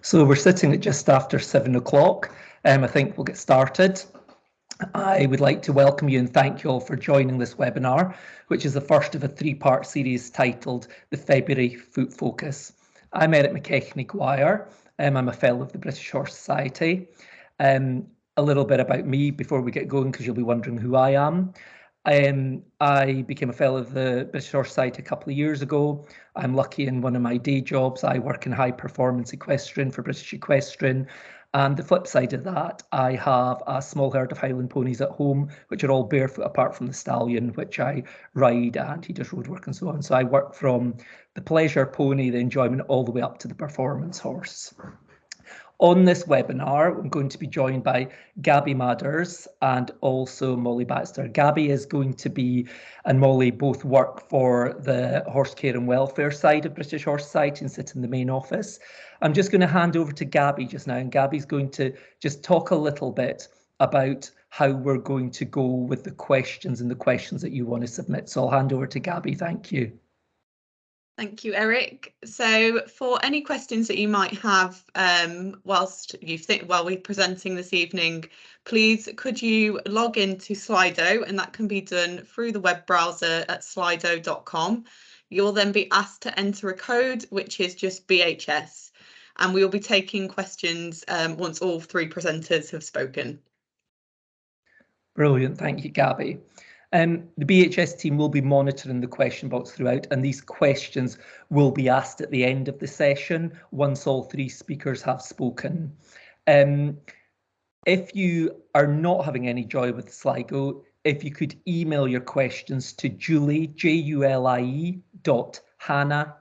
So we're sitting at just after 7 o'clock. I think we'll get started. I would like to welcome you and thank you all for joining this webinar, which is the first of a three-part series titled the February Foot Focus. I'm Erik MacKechnie-Guire. I'm a fellow of the British Horse Society. A little bit about me before we get going, because you'll be wondering who I am. I became a fellow of the British Horse Society a couple of years ago. I'm lucky in one of my day jobs. I work in high performance equestrian for British Equestrian. And the flip side of that, I have a small herd of Highland ponies at home, which are all barefoot apart from the stallion, which I ride, and he does road work and so on. So I work from the pleasure pony, the enjoyment, all the way up to the performance horse. On this webinar, I'm going to be joined by Gabby Madders and also Molly Baxter. Gabby is going to be, and Molly both work for the horse care and welfare side of British Horse Society and sit in the main office. I'm just going to hand over to Gabby just now, and Gabby's going to just talk a little bit about how we're going to go with the questions and the questions that you want to submit. So I'll hand over to Gabby. Thank you. Thank you, Erik. So for any questions that you might have whilst we're presenting this evening, please could you log into Slido, and that can be done through the web browser at slido.com. You'll then be asked to enter a code, which is just BHS, and we will be taking questions once all three presenters have spoken. Brilliant, thank you, Gabby. The BHS team will be monitoring the question box throughout, and these questions will be asked at the end of the session once all three speakers have spoken. If you are not having any joy with Slido, if you could email your questions to Julie, Julie, Hannah, HANNA,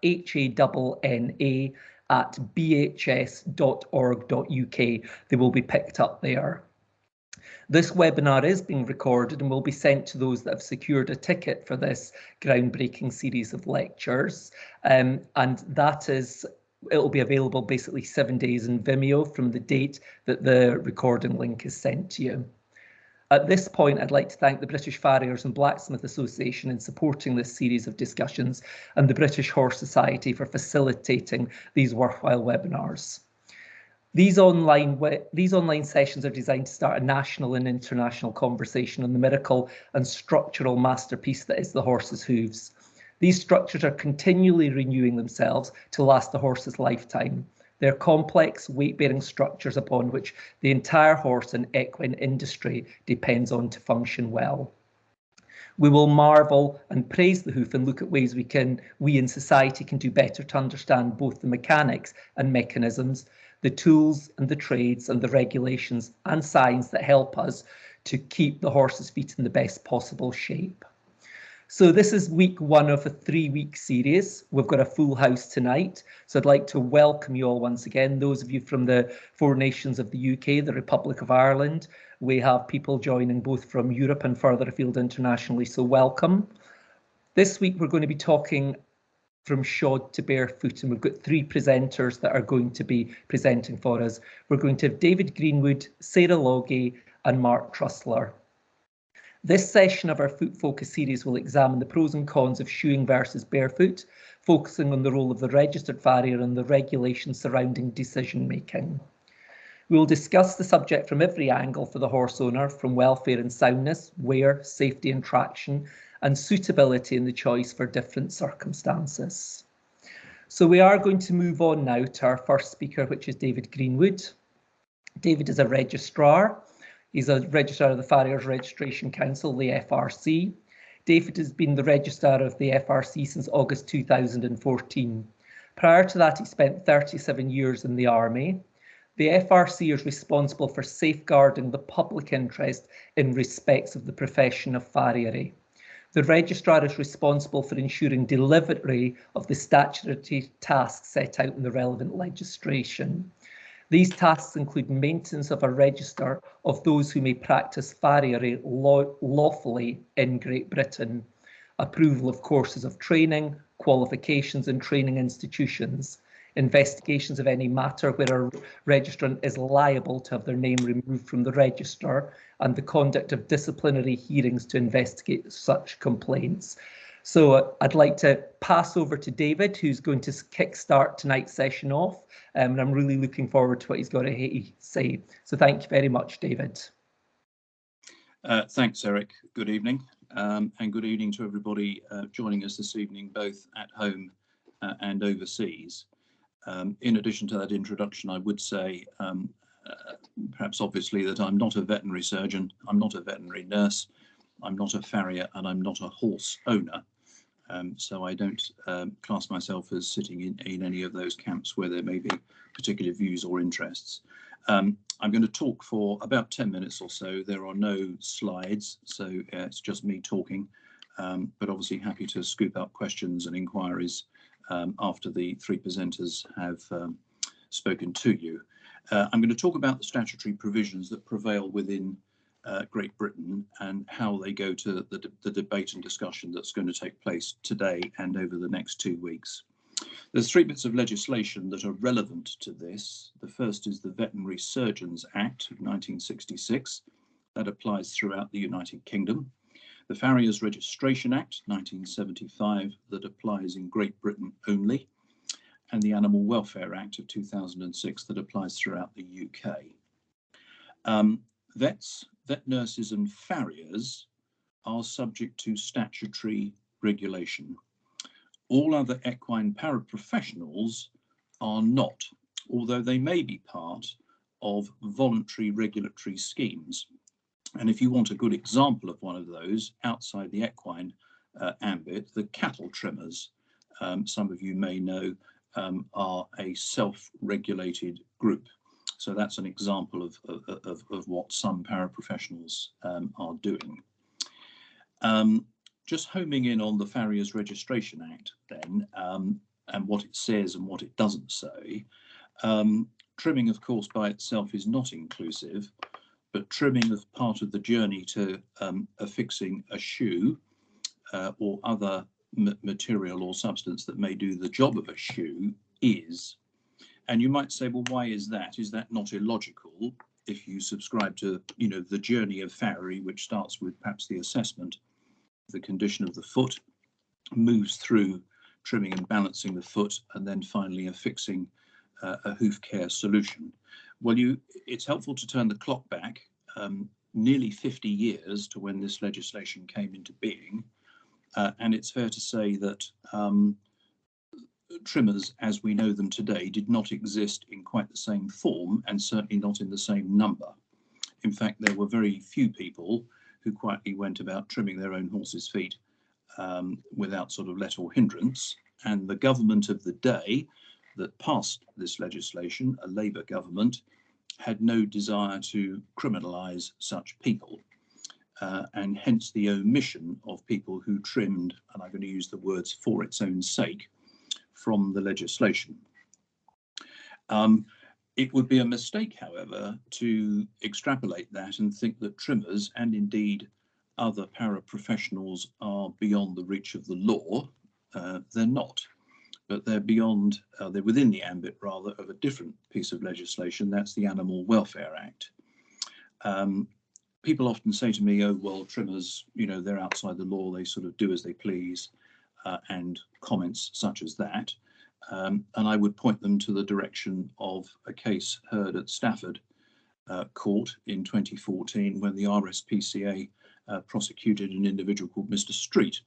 at bhs.org.uk, they will be picked up there. This webinar is being recorded and will be sent to those that have secured a ticket for this groundbreaking series of lectures. And it'll be available basically 7 days in Vimeo from the date that the recording link is sent to you. At this point, I'd like to thank the British Farriers and Blacksmith Association in supporting this series of discussions, and the British Horse Society for facilitating these worthwhile webinars. These online sessions are designed to start a national and international conversation on the miracle and structural masterpiece that is the horse's hooves. These structures are continually renewing themselves to last the horse's lifetime. They're complex, weight-bearing structures upon which the entire horse and equine industry depends on to function well. We will marvel and praise the hoof and look at ways we in society can do better to understand both the mechanics and mechanisms, the tools and the trades and the regulations and science that help us to keep the horse's feet in the best possible shape. So this is week one of a 3-week series. We've got a full house tonight. So I'd like to welcome you all once again, those of you from the 4 nations of the UK, the Republic of Ireland. We have people joining both from Europe and further afield internationally, so welcome. This week we're going to be talking from shod to barefoot, and we've got 3 presenters that are going to be presenting for us. We're going to have David Greenwood, Sarah Logie and Mark Trussler. This session of our Foot Focus series will examine the pros and cons of shoeing versus barefoot, focusing on the role of the registered farrier and the regulations surrounding decision making. We will discuss the subject from every angle for the horse owner, from welfare and soundness, wear, safety and traction, and suitability in the choice for different circumstances. So we are going to move on now to our first speaker, which is David Greenwood. David is a registrar. He's a registrar of the Farriers Registration Council, the FRC. David has been the registrar of the FRC since August 2014. Prior to that, he spent 37 years in the Army. The FRC is responsible for safeguarding the public interest in respects of the profession of farriery. The registrar is responsible for ensuring delivery of the statutory tasks set out in the relevant legislation. These tasks include maintenance of a register of those who may practice farriery lawfully in Great Britain, approval of courses of training, qualifications and training institutions, investigations of any matter where a registrant is liable to have their name removed from the register, and the conduct of disciplinary hearings to investigate such complaints. So I'd like to pass over to David, who's going to kickstart tonight's session off, and I'm really looking forward to what he's got to say. So thank you very much, David. Thanks, Eric. Good evening, and good evening to everybody joining us this evening, both at home and overseas. In addition to that introduction, I would say, perhaps obviously, that I'm not a veterinary surgeon, I'm not a veterinary nurse, I'm not a farrier, and I'm not a horse owner. So I don't class myself as sitting in any of those camps where there may be particular views or interests. I'm going to talk for about 10 minutes or so. There are no slides, so it's just me talking, but obviously happy to scoop up questions and inquiries after the three presenters have spoken to you. I'm going to talk about the statutory provisions that prevail within Great Britain and how they go to the debate and discussion that's going to take place today and over the next 2 weeks. There's three bits of legislation that are relevant to this. The first is the Veterinary Surgeons Act of 1966. That applies throughout the United Kingdom. The Farriers Registration Act 1975, that applies in Great Britain only. And the Animal Welfare Act of 2006, that applies throughout the UK. Vets, vet nurses and farriers are subject to statutory regulation. All other equine paraprofessionals are not, although they may be part of voluntary regulatory schemes. And if you want a good example of one of those outside the equine ambit, the cattle trimmers, some of you may know, are a self-regulated group. So that's an example of what some paraprofessionals are doing. Just homing in on the Farriers Registration Act then, and what it says and what it doesn't say. Trimming, of course, by itself is not inclusive, but trimming as part of the journey to affixing a shoe or other material or substance that may do the job of a shoe is. And you might say, well, why is that? Is that not illogical if you subscribe to, the journey of farriery, which starts with perhaps the assessment of the condition of the foot, moves through trimming and balancing the foot, and then finally affixing a hoof care solution? Well, it's helpful to turn the clock back nearly 50 years to when this legislation came into being. And it's fair to say that trimmers, as we know them today, did not exist in quite the same form, and certainly not in the same number. In fact, there were very few people who quietly went about trimming their own horses' feet without sort of let or hindrance. And the government of the day that passed this legislation, a Labour government, had no desire to criminalise such people. And hence the omission of people who trimmed, and I'm going to use the words for its own sake, from the legislation. It would be a mistake, however, to extrapolate that and think that trimmers and indeed other paraprofessionals are beyond the reach of the law. They're not, but they're beyond, they're within the ambit rather of a different piece of legislation. That's the Animal Welfare Act. People often say to me, oh, well, trimmers, they're outside the law, they sort of do as they please, and comments such as that. And I would point them to the direction of a case heard at Stafford Court in 2014 when the RSPCA prosecuted an individual called Mr. Street,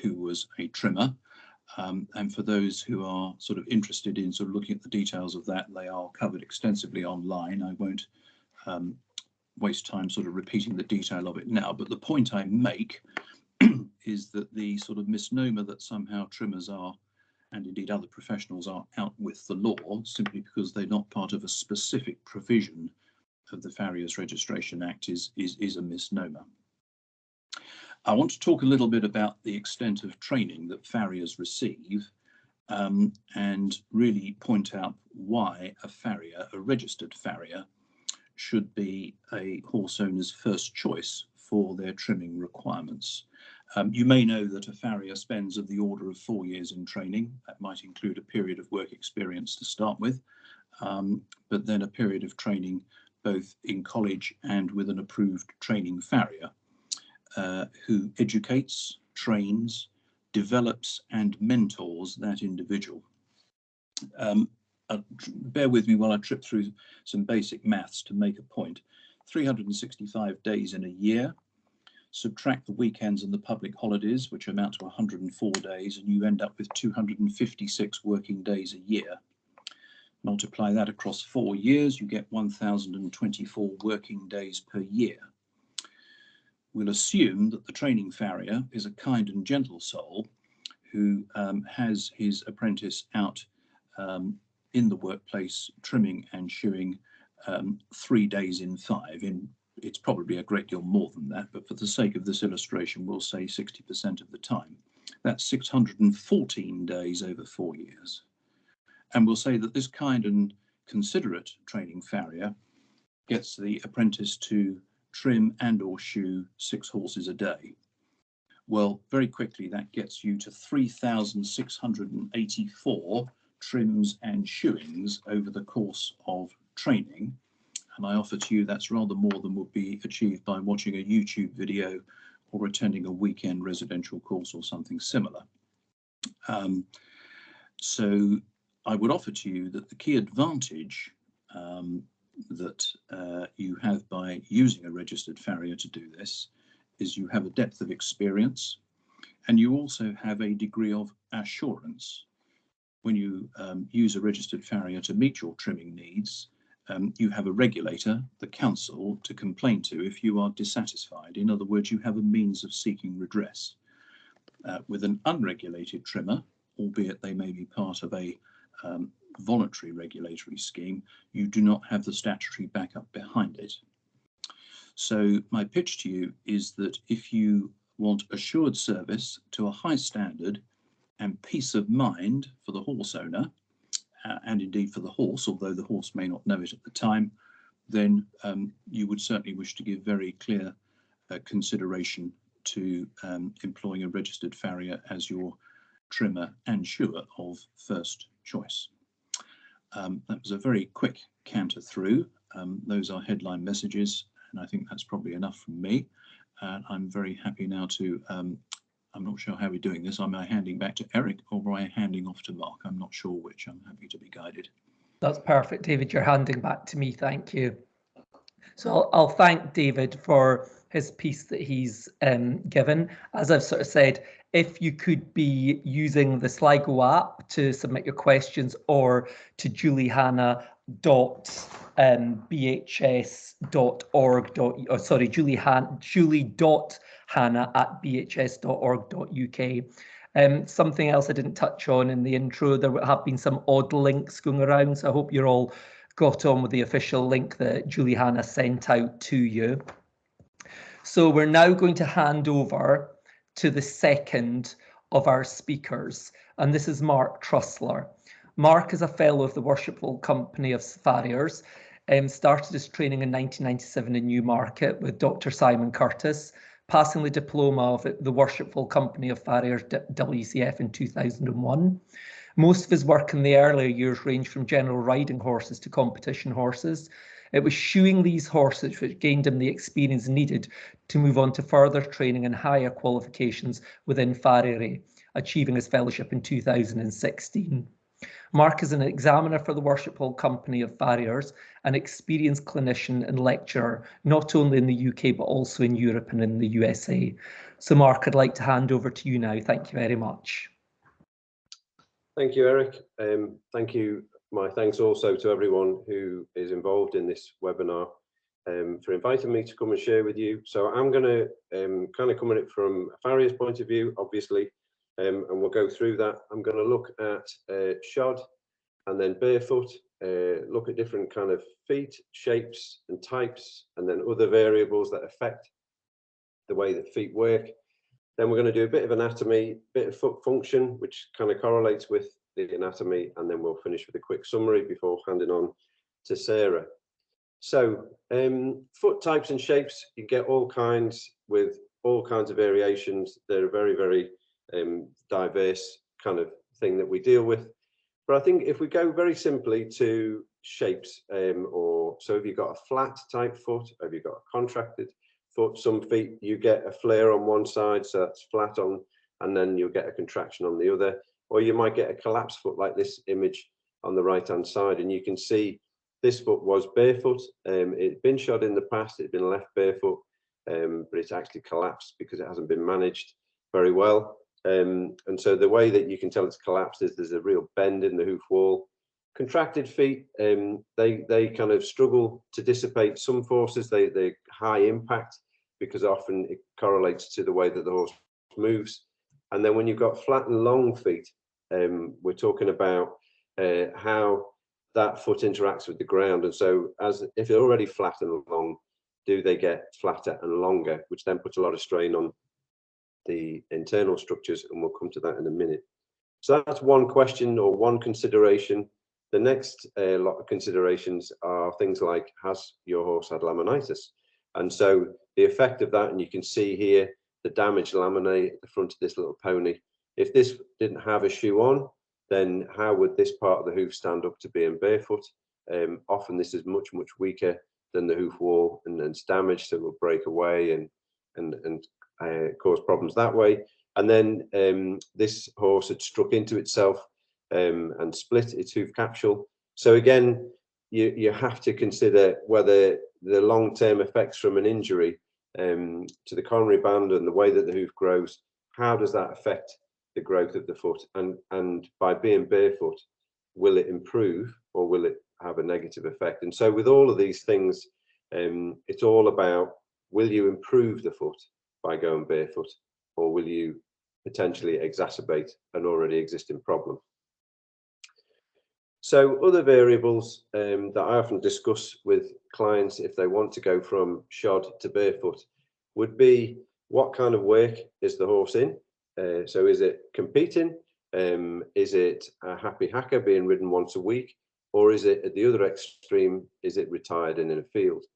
who was a trimmer. And for those who are sort of interested in sort of looking at the details of that, they are covered extensively online. I won't waste time sort of repeating the detail of it now, but the point I make is that the sort of misnomer that somehow trimmers are, and indeed other professionals are, out with the law simply because they're not part of a specific provision of the Farriers Registration Act is a misnomer. I want to talk a little bit about the extent of training that farriers receive, and really point out why a farrier, a registered farrier, should be a horse owner's first choice for their trimming requirements. You may know that a farrier spends of the order of 4 years in training. That might include a period of work experience to start with, but then a period of training both in college and with an approved training farrier who educates, trains, develops and mentors that individual. Bear with me while I trip through some basic maths to make a point. 365 days in a year, subtract the weekends and the public holidays, which amount to 104 days, and you end up with 256 working days a year. Multiply that across 4 years, you get 1,024 working days per year. We'll assume that the training farrier is a kind and gentle soul who has his apprentice out in the workplace trimming and shoeing 3 days in 5. It's probably a great deal more than that, but for the sake of this illustration, we'll say 60% of the time. That's 614 days over 4 years. And we'll say that this kind and considerate training farrier gets the apprentice to trim and or shoe 6 horses a day. Well, very quickly that gets you to 3,684 trims and shoeings over the course of training. And I offer to you that's rather more than would be achieved by watching a YouTube video or attending a weekend residential course or something similar. So I would offer to you that the key advantage that you have by using a registered farrier to do this is you have a depth of experience, and you also have a degree of assurance. When you use a registered farrier to meet your trimming needs, you have a regulator, the council, to complain to if you are dissatisfied. In other words, you have a means of seeking redress. With an unregulated trimmer, albeit they may be part of a voluntary regulatory scheme, you do not have the statutory backup behind it. So my pitch to you is that if you want assured service to a high standard and peace of mind for the horse owner, and indeed for the horse, although the horse may not know it at the time, then you would certainly wish to give very clear consideration to employing a registered farrier as your trimmer and shoer of first choice. That was a very quick canter through. Those are headline messages, and I think that's probably enough from me. I'm very happy now to, I'm not sure how we're doing this. Am I handing back to Erik or am I handing off to Mark? I'm not sure which. I'm happy to be guided. That's perfect, David. You're handing back to me. Thank you. So I'll thank David for his piece that he's given. As I've sort of said, if you could be using the Sligo app to submit your questions, or to julie.hannah@bhs.org.uk. Something else I didn't touch on in the intro, there have been some odd links going around, so I hope you're all got on with the official link that Julie Hannah sent out to you. So we're now going to hand over to the second of our speakers, and this is Mark Trussler. Mark is a fellow of the Worshipful Company of Farriers, started his training in 1997 in Newmarket with Dr. Simon Curtis, passing the diploma of the Worshipful Company of Farriers WCF in 2001. Most of his work in the earlier years ranged from general riding horses to competition horses. It was shoeing these horses which gained him the experience needed to move on to further training and higher qualifications within farriery, achieving his fellowship in 2016. Mark is an examiner for the Worshipful Company of Farriers, an experienced clinician and lecturer, not only in the UK, but also in Europe and in the USA. So Mark, I'd like to hand over to you now. Thank you very much. Thank you, Erik. Thank you. My thanks also to everyone who is involved in this webinar for inviting me to come and share with you. So I'm going to kind of come at it from a farrier's point of view, obviously, and we'll go through that. I'm going to look at shod and then barefoot, look at different kind of feet, shapes and types, and then other variables that affect the way that feet work. Then we're going to do a bit of anatomy, bit of foot function, which kind of correlates with the anatomy, and then we'll finish with a quick summary before handing on to Sarah. So foot types and shapes, you get all kinds with all kinds of variations. They're a very, very diverse kind of thing that we deal with. But I think if we go very simply to shapes, so if you've got a flat type foot, or if you've got a contracted foot, some feet you get a flare on one side, so that's flat on and then you'll get a contraction on the other, or you might get a collapsed foot like this image on the right hand side, and you can see this foot was barefoot. It'd been shod in the past, it'd been left barefoot, but it's actually collapsed because it hasn't been managed very well. And so the way that you can tell it's collapsed is there's a real bend in the hoof wall. Contracted feet, they kind of struggle to dissipate some forces. They're high impact because often it correlates to the way that the horse moves. And then when you've got flat and long feet, we're talking about how that foot interacts with the ground. And so as if they're already flat and long, do they get flatter and longer, which then puts a lot of strain on the internal structures, and we'll come to that in a minute. So that's one question or one consideration. The next lot of considerations are things like, has your horse had laminitis? And so the effect of that, and you can see here the damaged laminae at the front of this little pony. If this didn't have a shoe on, then how would this part of the hoof stand up to being barefoot? Often this is much, much weaker than the hoof wall, and it's damaged, so it will break away and cause problems that way. And then this horse had struck into itself and split its hoof capsule. So again, you have to consider whether the long-term effects from an injury to the coronary band and the way that the hoof grows, how does that affect the growth of the foot? And by being barefoot, will it improve or will it have a negative effect? And so with all of these things, it's all about, will you improve the foot by going barefoot, or will you potentially exacerbate an already existing problem? So other variables that I often discuss with clients if they want to go from shod to barefoot would be, what kind of work is the horse in? So is it competing? Is it a happy hacker being ridden once a week? Or is it at the other extreme, is it retired and in a field?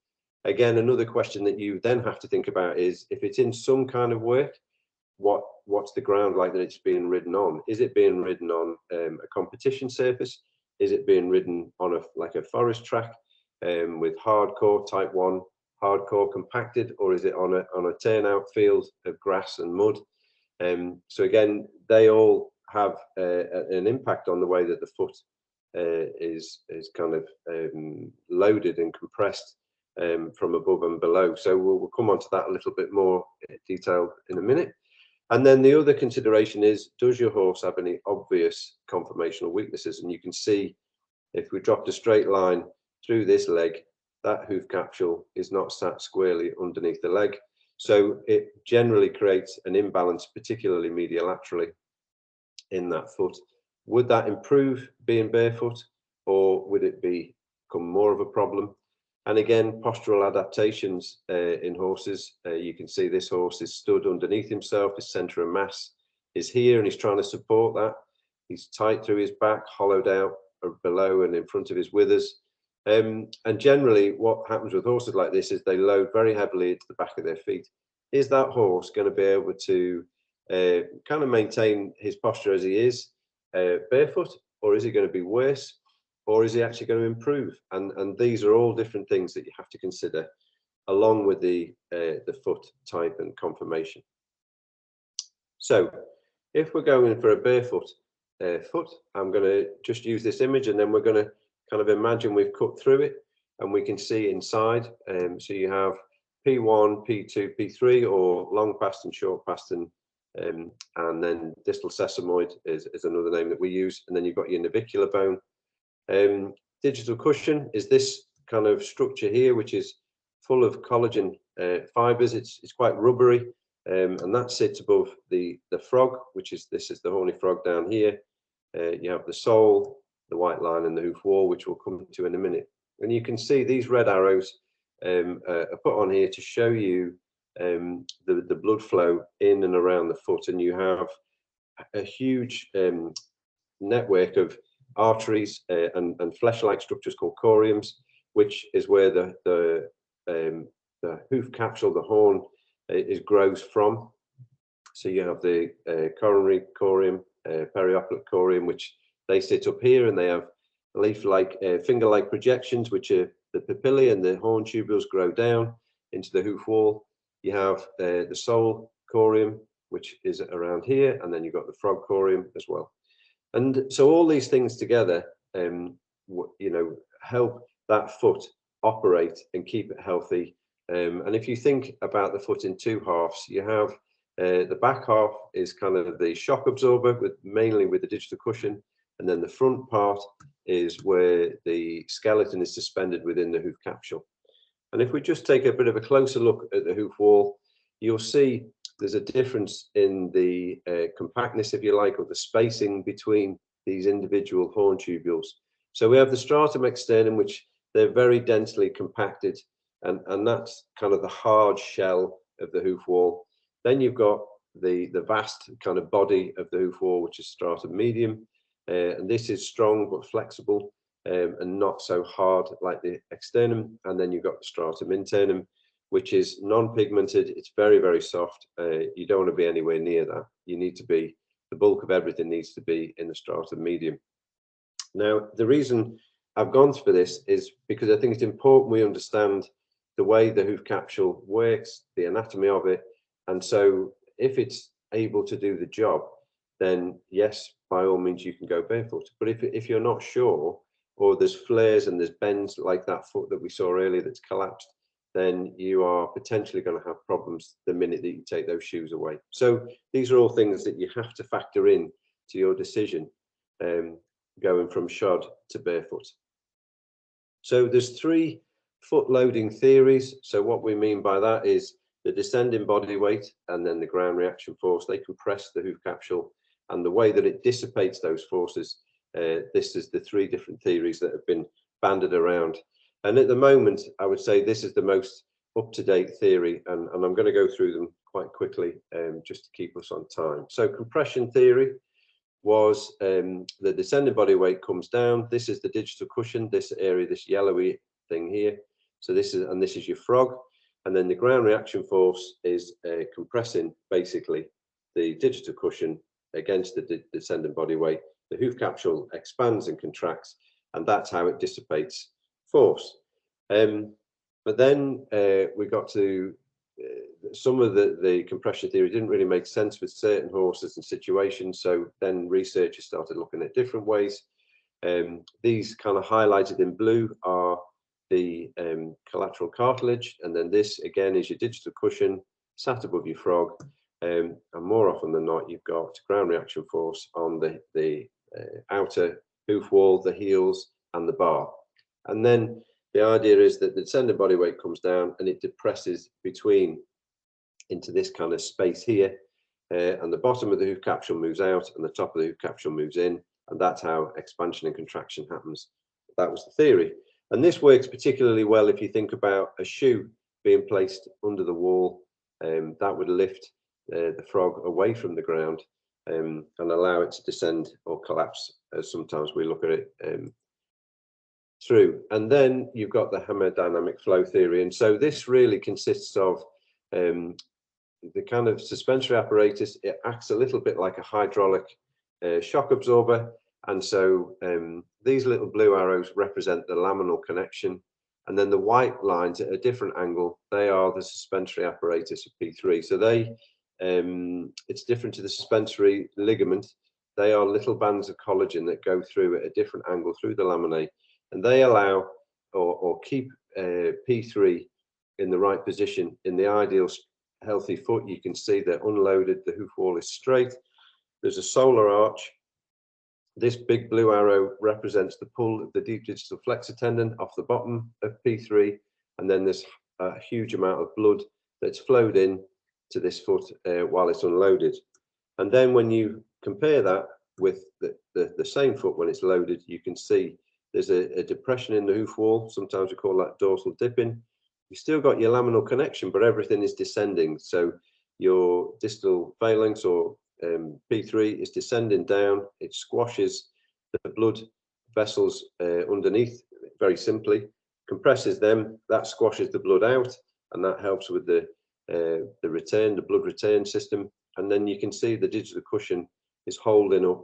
Again, another question that you then have to think about is, if it's in some kind of work, what's the ground like that it's being ridden on? Is it being ridden on a competition surface? Is it being ridden on like a forest track with hardcore type 1, hardcore compacted, or is it on a turnout field of grass and mud? So again, they all have an impact on the way that the foot is kind of loaded and compressed from above and below. So we'll come on to that a little bit more detail in a minute. And then the other consideration is, does your horse have any obvious conformational weaknesses? And you can see, if we dropped a straight line through this leg, that hoof capsule is not sat squarely underneath the leg. So it generally creates an imbalance, particularly medialaterally in that foot. Would that improve being barefoot, or would it become more of a problem? And again, postural adaptations in horses. You can see this horse is stood underneath himself. His center of mass is here, and he's trying to support that. He's tight through his back, hollowed out below and in front of his withers. And generally, what happens with horses like this is they load very heavily into the back of their feet. Is that horse going to be able to kind of maintain his posture as he is barefoot, or is he going to be worse? Or is he actually going to improve? And these are all different things that you have to consider, along with the foot type and conformation. So if we're going for a barefoot foot, I'm going to just use this image, and then we're going to kind of imagine we've cut through it, and we can see inside. So you have P1, P2, P3, or long pastern, short pastern, and then distal sesamoid is another name that we use. And then you've got your navicular bone. Digital cushion is this kind of structure here, which is full of collagen fibers. It's quite rubbery, and that sits above the frog, which is, this is the horny frog down here. You have the sole, the white line, and the hoof wall, which we'll come to in a minute. And you can see these red arrows are put on here to show you the blood flow in and around the foot, and you have a huge network of arteries and flesh-like structures called coriums, which is where the hoof capsule, the horn, grows from. So you have the coronary corium, periocular corium, which they sit up here, and they have leaf-like, finger-like projections, which are the papillae, and the horn tubules grow down into the hoof wall. You have the sole corium, which is around here, and then you've got the frog corium as well. And so all these things together, help that foot operate and keep it healthy. And if you think about the foot in two halves, you have the back half is kind of the shock absorber, mainly with the digital cushion, and then the front part is where the skeleton is suspended within the hoof capsule. And if we just take a bit of a closer look at the hoof wall, you'll see there's a difference in the compactness, if you like, or the spacing between these individual horn tubules. So we have the stratum externum, which they're very densely compacted, and that's kind of the hard shell of the hoof wall. Then you've got the vast kind of body of the hoof wall, which is stratum medium, and this is strong but flexible and not so hard like the externum. And then you've got the stratum internum, which is non-pigmented. It's very, very soft. You don't want to be anywhere near that. You need to be, the bulk of everything needs to be in the stratum medium. Now, the reason I've gone for this is because I think it's important we understand the way the hoof capsule works, the anatomy of it. And so if it's able to do the job, then yes, by all means, you can go barefoot. But if you're not sure, or there's flares and there's bends like that foot that we saw earlier that's collapsed, then you are potentially going to have problems the minute that you take those shoes away. So these are all things that you have to factor in to your decision going from shod to barefoot. So there's 3 foot loading theories. So what we mean by that is the descending body weight and then the ground reaction force. They compress the hoof capsule, and the way that it dissipates those forces, this is the 3 different theories that have been banded around. And at the moment, I would say this is the most up-to-date theory, and I'm going to go through them quite quickly just to keep us on time. So compression theory was the descending body weight comes down. This is the digital cushion, this area, this yellowy thing here. So this is your frog. And then the ground reaction force is compressing basically the digital cushion against the descending body weight. The hoof capsule expands and contracts, and that's how it dissipates force. But then we got to some of the compression theory didn't really make sense with certain horses and situations. So then researchers started looking at different ways. These kind of highlighted in blue are the collateral cartilage, and then this again is your digital cushion sat above your frog, and more often than not you've got ground reaction force on the outer hoof wall, the heels and the bar. And then the idea is that the descending body weight comes down and it depresses between into this kind of space here, and the bottom of the hoof capsule moves out and the top of the hoof capsule moves in, and that's how expansion and contraction happens. That was the theory. And this works particularly well if you think about a shoe being placed under the wall. That would lift the frog away from the ground and allow it to descend or collapse, as sometimes we look at it through. And then you've got the hemodynamic flow theory. And so this really consists of the kind of suspensory apparatus. It acts a little bit like a hydraulic shock absorber. And so these little blue arrows represent the laminal connection. And then the white lines at a different angle, they are the suspensory apparatus of P3. So they, it's different to the suspensory ligament. They are little bands of collagen that go through at a different angle through the laminae. And they allow or keep P3 in the right position. In the ideal healthy foot, you can see they're unloaded, the hoof wall is straight. There's a solar arch. This big blue arrow represents the pull of the deep digital flexor tendon off the bottom of P3. And then there's a huge amount of blood that's flowed in to this foot while it's unloaded. And then when you compare that with the same foot when it's loaded, you can see there's a depression in the hoof wall. Sometimes we call that dorsal dipping. You've still got your laminal connection, but everything is descending. So your distal phalanx or P3 is descending down. It squashes the blood vessels underneath, very simply, compresses them. That squashes the blood out, and that helps with the blood return system. And then you can see the digital cushion is holding up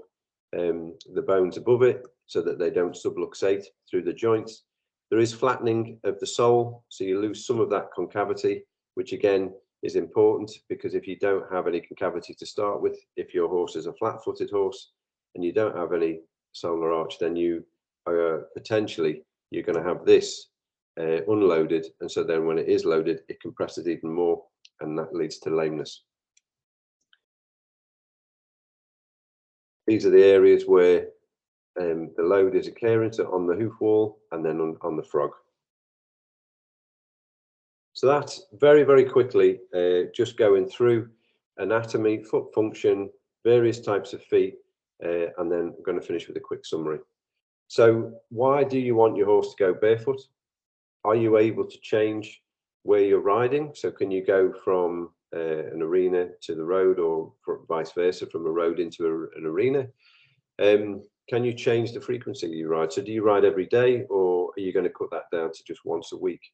the bones above it so that they don't subluxate through the joints. There is flattening of the sole, so you lose some of that concavity, which again is important, because if you don't have any concavity to start with, if your horse is a flat-footed horse and you don't have any solar arch, then you potentially you're going to have this unloaded, and so then when it is loaded, it compresses even more, and that leads to lameness. These are the areas where the load is occurring, so on the hoof wall and then on the frog. So that's very, very quickly just going through anatomy, foot function, various types of feet, and then I'm going to finish with a quick summary. So why do you want your horse to go barefoot? Are you able to change where you're riding? So can you go from an arena to the road, or vice versa, from a road into an arena? Can you change the frequency you ride? So do you ride every day, or are you going to cut that down to just once a week?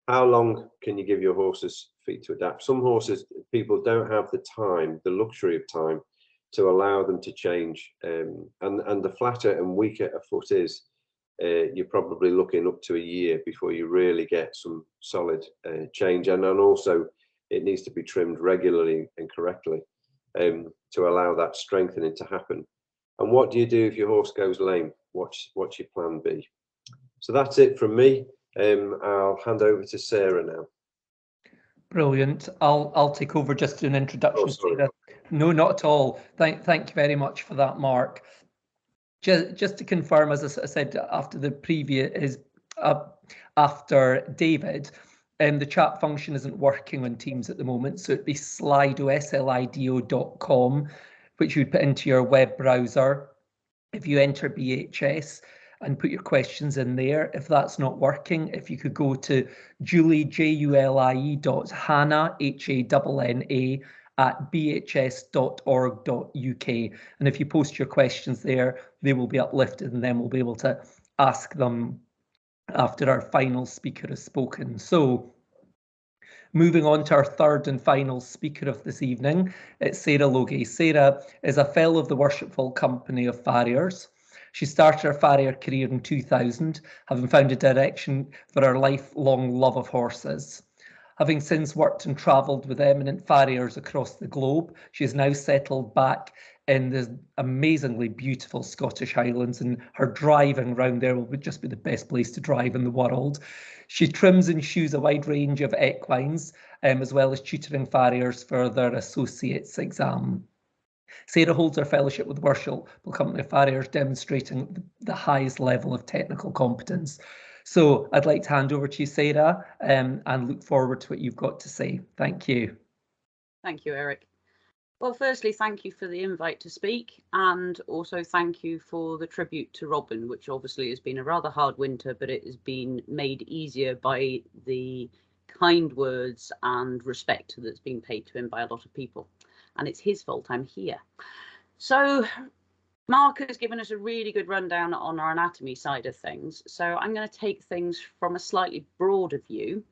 How long can you give your horse's feet to adapt? Some horses, people don't have the time, the luxury of time, to allow them to change. And the flatter and weaker a foot is, you're probably looking up to a year before you really get some solid change. And then also, it needs to be trimmed regularly and correctly to allow that strengthening to happen. And what do you do if your horse goes lame? What's your plan B? So that's it from me. I'll hand over to Sarah now. Brilliant. I'll take over just an introduction. Oh, no, not at all. Thank you very much for that, Mark. Just to confirm, as I said after the previous after David, the chat function isn't working on Teams at the moment, so it'd be slido.com, which you'd put into your web browser. If you enter BHS and put your questions in there, if that's not working, if you could go to julie.hannah, Hanna, at bhs.org.uk. And if you post your questions there, they will be uplifted, and then we'll be able to ask them after our final speaker has spoken. So moving on to our third and final speaker of this evening, it's Sarah Logie. Sarah is a fellow of the Worshipful Company of Farriers. She started her farrier career in 2000, having found a direction for her lifelong love of horses. Having since worked and travelled with eminent farriers across the globe, she is now settled back in the amazingly beautiful Scottish Highlands, and her driving around there will just be the best place to drive in the world. She trims and shoes a wide range of equines, as well as tutoring farriers for their associate's exam. Sarah holds her fellowship with the Worshipful Company of Farriers, demonstrating the highest level of technical competence. So I'd like to hand over to you, Sarah, and look forward to what you've got to say. Thank you. Thank you, Eric. Well, firstly, thank you for the invite to speak, and also thank you for the tribute to Robin, which obviously has been a rather hard winter, but it has been made easier by the kind words and respect that's been paid to him by a lot of people. And it's his fault I'm here. So Mark has given us a really good rundown on our anatomy side of things. So I'm going to take things from a slightly broader view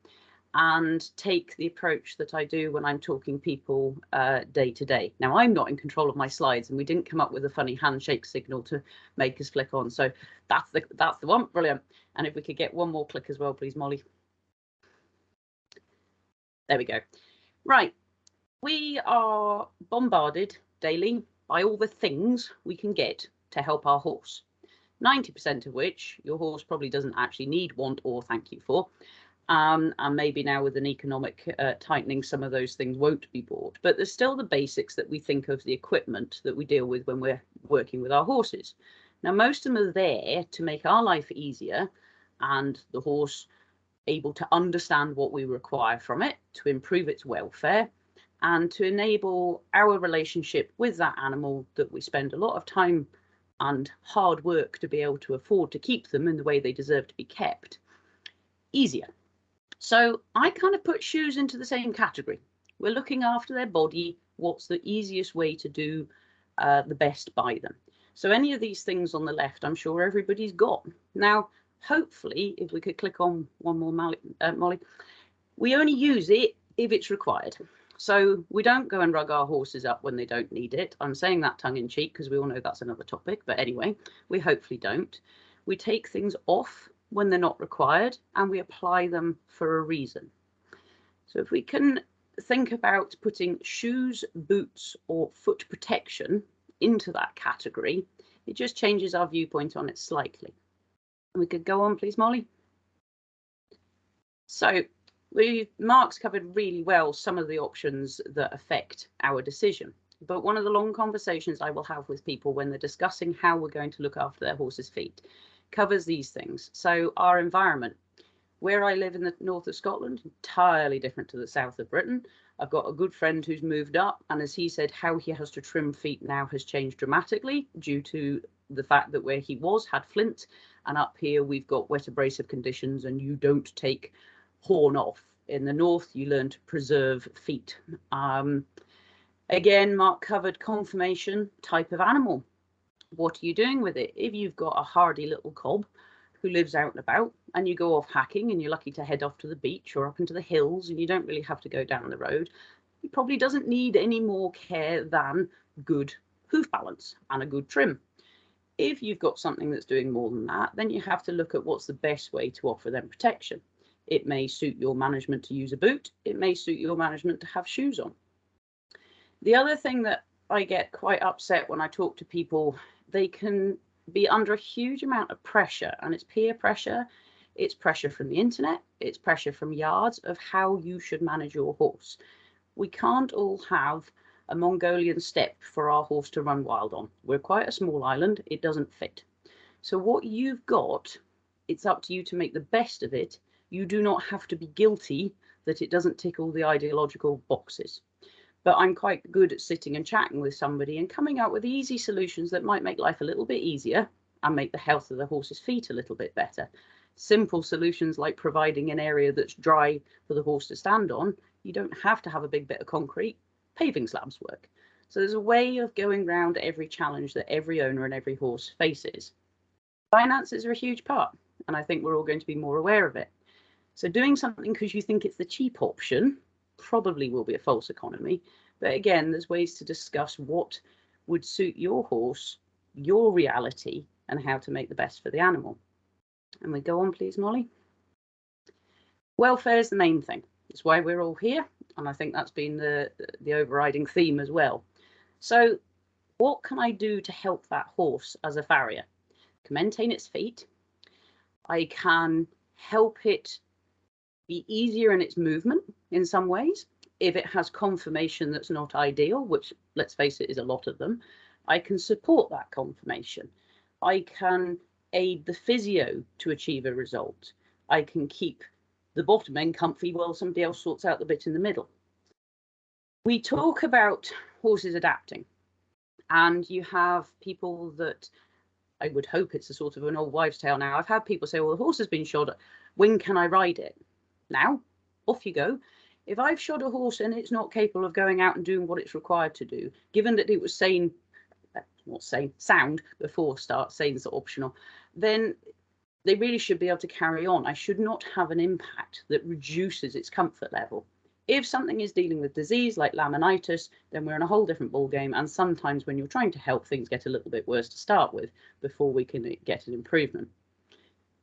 and take the approach that I do when I'm talking people day to day. Now, I'm not in control of my slides, and we didn't come up with a funny handshake signal to make us flick on. So that's the one. Brilliant. And if we could get one more click as well, please, Molly. There we go. Right. We are bombarded daily by all the things we can get to help our horse, 90% of which your horse probably doesn't actually need, want, or thank you for. And maybe now with an economic tightening, some of those things won't be bought. But there's still the basics that we think of, the equipment that we deal with when we're working with our horses. Now, most of them are there to make our life easier and the horse able to understand what we require from it, to improve its welfare, and to enable our relationship with that animal that we spend a lot of time and hard work to be able to afford to keep them in the way they deserve to be kept easier. So I kind of put shoes into the same category. We're looking after their body. What's the easiest way to do the best by them? So any of these things on the left, I'm sure everybody's got. Now, hopefully, if we could click on one more, Molly, we only use it if it's required. So we don't go and rug our horses up when they don't need it. I'm saying that tongue in cheek because we all know that's another topic. But anyway, we hopefully don't. We take things off when they're not required, and we apply them for a reason. So if we can think about putting shoes, boots, or foot protection into that category, it just changes our viewpoint on it slightly. We could go on, please, Molly. So Mark's covered really well some of the options that affect our decision. But one of the long conversations I will have with people when they're discussing how we're going to look after their horse's feet covers these things. So our environment. Where I live in the north of Scotland, entirely different to the south of Britain. I've got a good friend who's moved up, and as he said, how he has to trim feet now has changed dramatically due to the fact that where he was had flint, and up here we've got wet abrasive conditions, and you don't take horn off. In the north, you learn to preserve feet. Again, Mark covered conformation, type of animal. What are you doing with it? If you've got a hardy little cob who lives out and about, and you go off hacking and you're lucky to head off to the beach or up into the hills and you don't really have to go down the road, he probably doesn't need any more care than good hoof balance and a good trim. If you've got something that's doing more than that, then you have to look at what's the best way to offer them protection. It may suit your management to use a boot. It may suit your management to have shoes on. The other thing that I get quite upset when I talk to people, they can be under a huge amount of pressure, and it's peer pressure, it's pressure from the internet, it's pressure from yards of how you should manage your horse. We can't all have a Mongolian steppe for our horse to run wild on. We're quite a small island, it doesn't fit. So what you've got, it's up to you to make the best of it. You do not have to be guilty that it doesn't tick all the ideological boxes. But I'm quite good at sitting and chatting with somebody and coming up with easy solutions that might make life a little bit easier and make the health of the horse's feet a little bit better. Simple solutions like providing an area that's dry for the horse to stand on. You don't have to have a big bit of concrete. Paving slabs work. So there's a way of going around every challenge that every owner and every horse faces. Finances are a huge part, and I think we're all going to be more aware of it. So doing something because you think it's the cheap option probably will be a false economy. But again, there's ways to discuss what would suit your horse, your reality, and how to make the best for the animal. And we go on, please, Molly. Welfare is the main thing. It's why we're all here. And I think that's been the overriding theme as well. So what can I do to help that horse as a farrier? I can maintain its feet. I can help it be easier in its movement in some ways. If it has conformation that's not ideal, which let's face it is a lot of them, I can support that conformation. I can aid the physio to achieve a result. I can keep the bottom end comfy while somebody else sorts out the bit in the middle. We talk about horses adapting, and you have people that, I would hope it's a sort of an old wives' tale now. I've had people say, well, the horse has been shod, when can I ride it? Now, off you go. If I've shod a horse and it's not capable of going out and doing what it's required to do, given that it was sound before start, sane's optional, then they really should be able to carry on. I should not have an impact that reduces its comfort level. If something is dealing with disease like laminitis, then we're in a whole different ballgame. And sometimes when you're trying to help, things get a little bit worse to start with before we can get an improvement.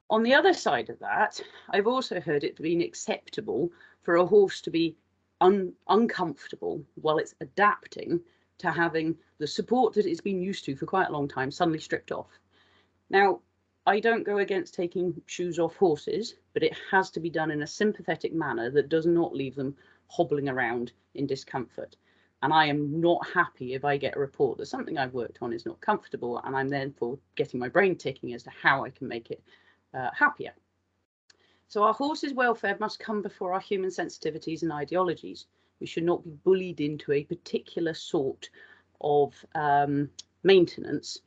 On the other side of that, I've also heard it being acceptable for a horse to be uncomfortable while it's adapting to having the support that it's been used to for quite a long time suddenly stripped off. Now, I don't go against taking shoes off horses, but it has to be done in a sympathetic manner that does not leave them hobbling around in discomfort. And I am not happy if I get a report that something I've worked on is not comfortable, and I'm therefore getting my brain ticking as to how I can make it happier. So our horse's welfare must come before our human sensitivities and ideologies. We should not be bullied into a particular sort of maintenance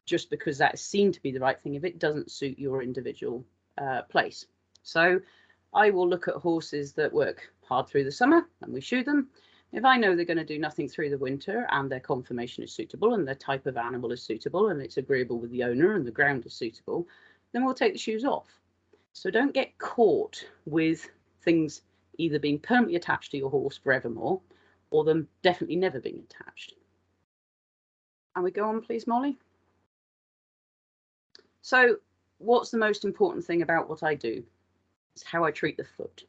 just because that is seen to be the right thing if it doesn't suit your individual place. So I will look at horses that work hard through the summer and we shoe them. If I know they're going to do nothing through the winter and their conformation is suitable and their type of animal is suitable and it's agreeable with the owner and the ground is suitable, then we'll take the shoes off. So don't get caught with things either being permanently attached to your horse forevermore or them definitely never being attached. And we go on, please, Molly. So what's the most important thing about what I do? It's how I treat the foot.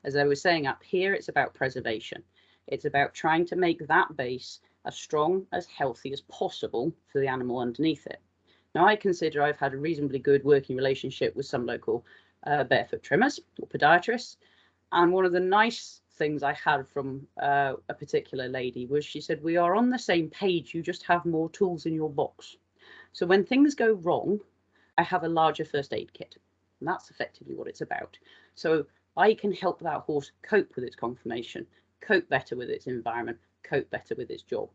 As I was saying up here, it's about preservation. It's about trying to make that base as strong, as healthy as possible for the animal underneath it. Now, I consider I've had a reasonably good working relationship with some local barefoot trimmers or podiatrists. And one of the nice things I had from a particular lady was she said, we are on the same page, you just have more tools in your box. So when things go wrong, I have a larger first aid kit. And that's effectively what it's about. So I can help that horse cope with its conformation, cope better with its environment, cope better with its job.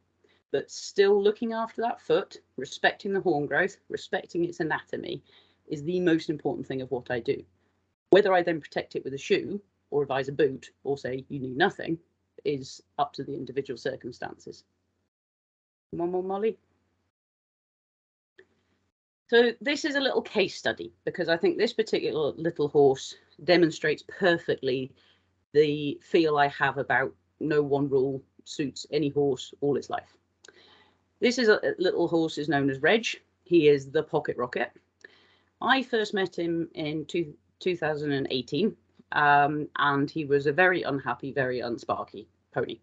But still looking after that foot, respecting the horn growth, respecting its anatomy is the most important thing of what I do. Whether I then protect it with a shoe or advise a boot or say you need nothing is up to the individual circumstances. One more, Molly. So this is a little case study because I think this particular little horse demonstrates perfectly the feel I have about no one rule suits any horse all its life. This is a little horse is known as Reg. He is the pocket rocket. I first met him in 2018 and he was a very unhappy, very unsparky pony.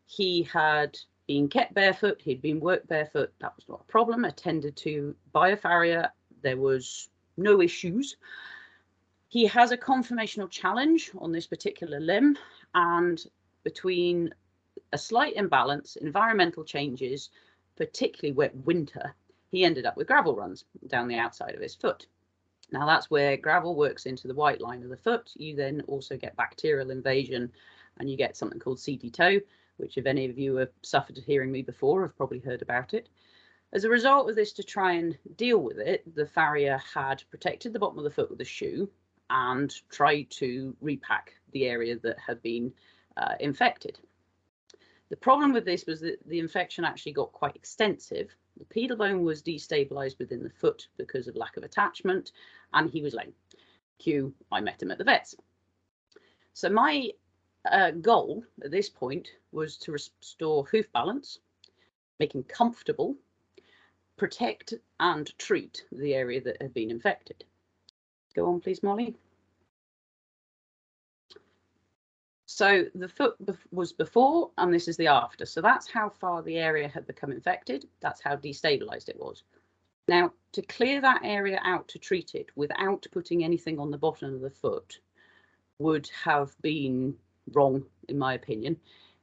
He had been kept barefoot, he'd been worked barefoot, that was not a problem, attended to by a farrier, there was no issues. He has a conformational challenge on this particular limb, and between a slight imbalance, environmental changes, particularly wet winter, he ended up with gravel runs down the outside of his foot. Now that's where gravel works into the white line of the foot. You then also get bacterial invasion and you get something called seedy toe, which if any of you have suffered hearing me before have probably heard about it. As a result of this, to try and deal with it, the farrier had protected the bottom of the foot with a shoe and tried to repack the area that had been infected. The problem with this was that the infection actually got quite extensive. The pedal bone was destabilized within the foot because of lack of attachment, and he was lame. Cue, I met him at the vet's. So my goal at this point was to restore hoof balance, make him comfortable, protect and treat the area that had been infected. Go on, please, Molly. So the foot was before, and this is the after. So that's how far the area had become infected. That's how destabilized it was. Now, to clear that area out to treat it without putting anything on the bottom of the foot would have been wrong, in my opinion,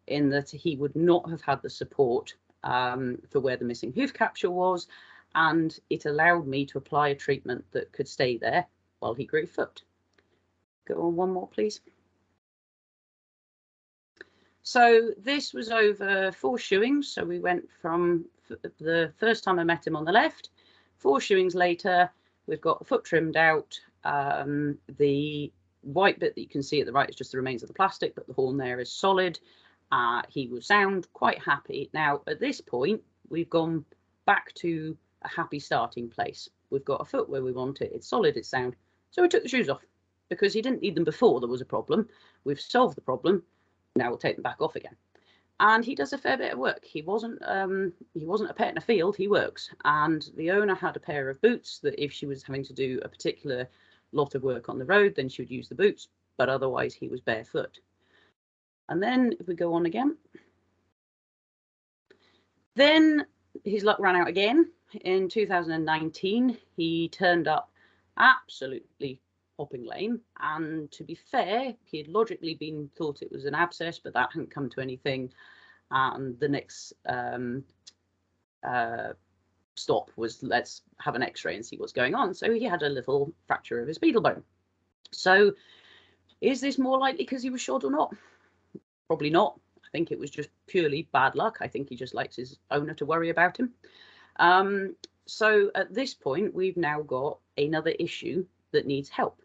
in that he would not have had the support for where the missing hoof capsule was, and it allowed me to apply a treatment that could stay there while he grew foot. Go on one more, please. So this was over 4 shoeings. So we went from the first time I met him on the left, 4 shoeings later, we've got the foot trimmed out. The white bit that you can see at the right is just the remains of the plastic, but the horn there is solid. He was sound, quite happy. Now, at this point, we've gone back to a happy starting place. We've got a foot where we want it. It's solid, it's sound. So we took the shoes off because he didn't need them before there was a problem. We've solved the problem. Now we'll take them back off again. And he does a fair bit of work. He wasn't a pet in a field, he works. And the owner had a pair of boots that if she was having to do a particular lot of work on the road, then she would use the boots, but otherwise he was barefoot. And then if we go on again, then his luck ran out again. In 2019, he turned up absolutely hopping lame, and to be fair, he had logically been thought it was an abscess, but that hadn't come to anything, and the next stop was let's have an x-ray and see what's going on. So he had a little fracture of his pedal bone. So is this more likely because he was shod or not? Probably not. I think it was just purely bad luck. I think he just likes his owner to worry about him. So at this point, we've now got another issue that needs help.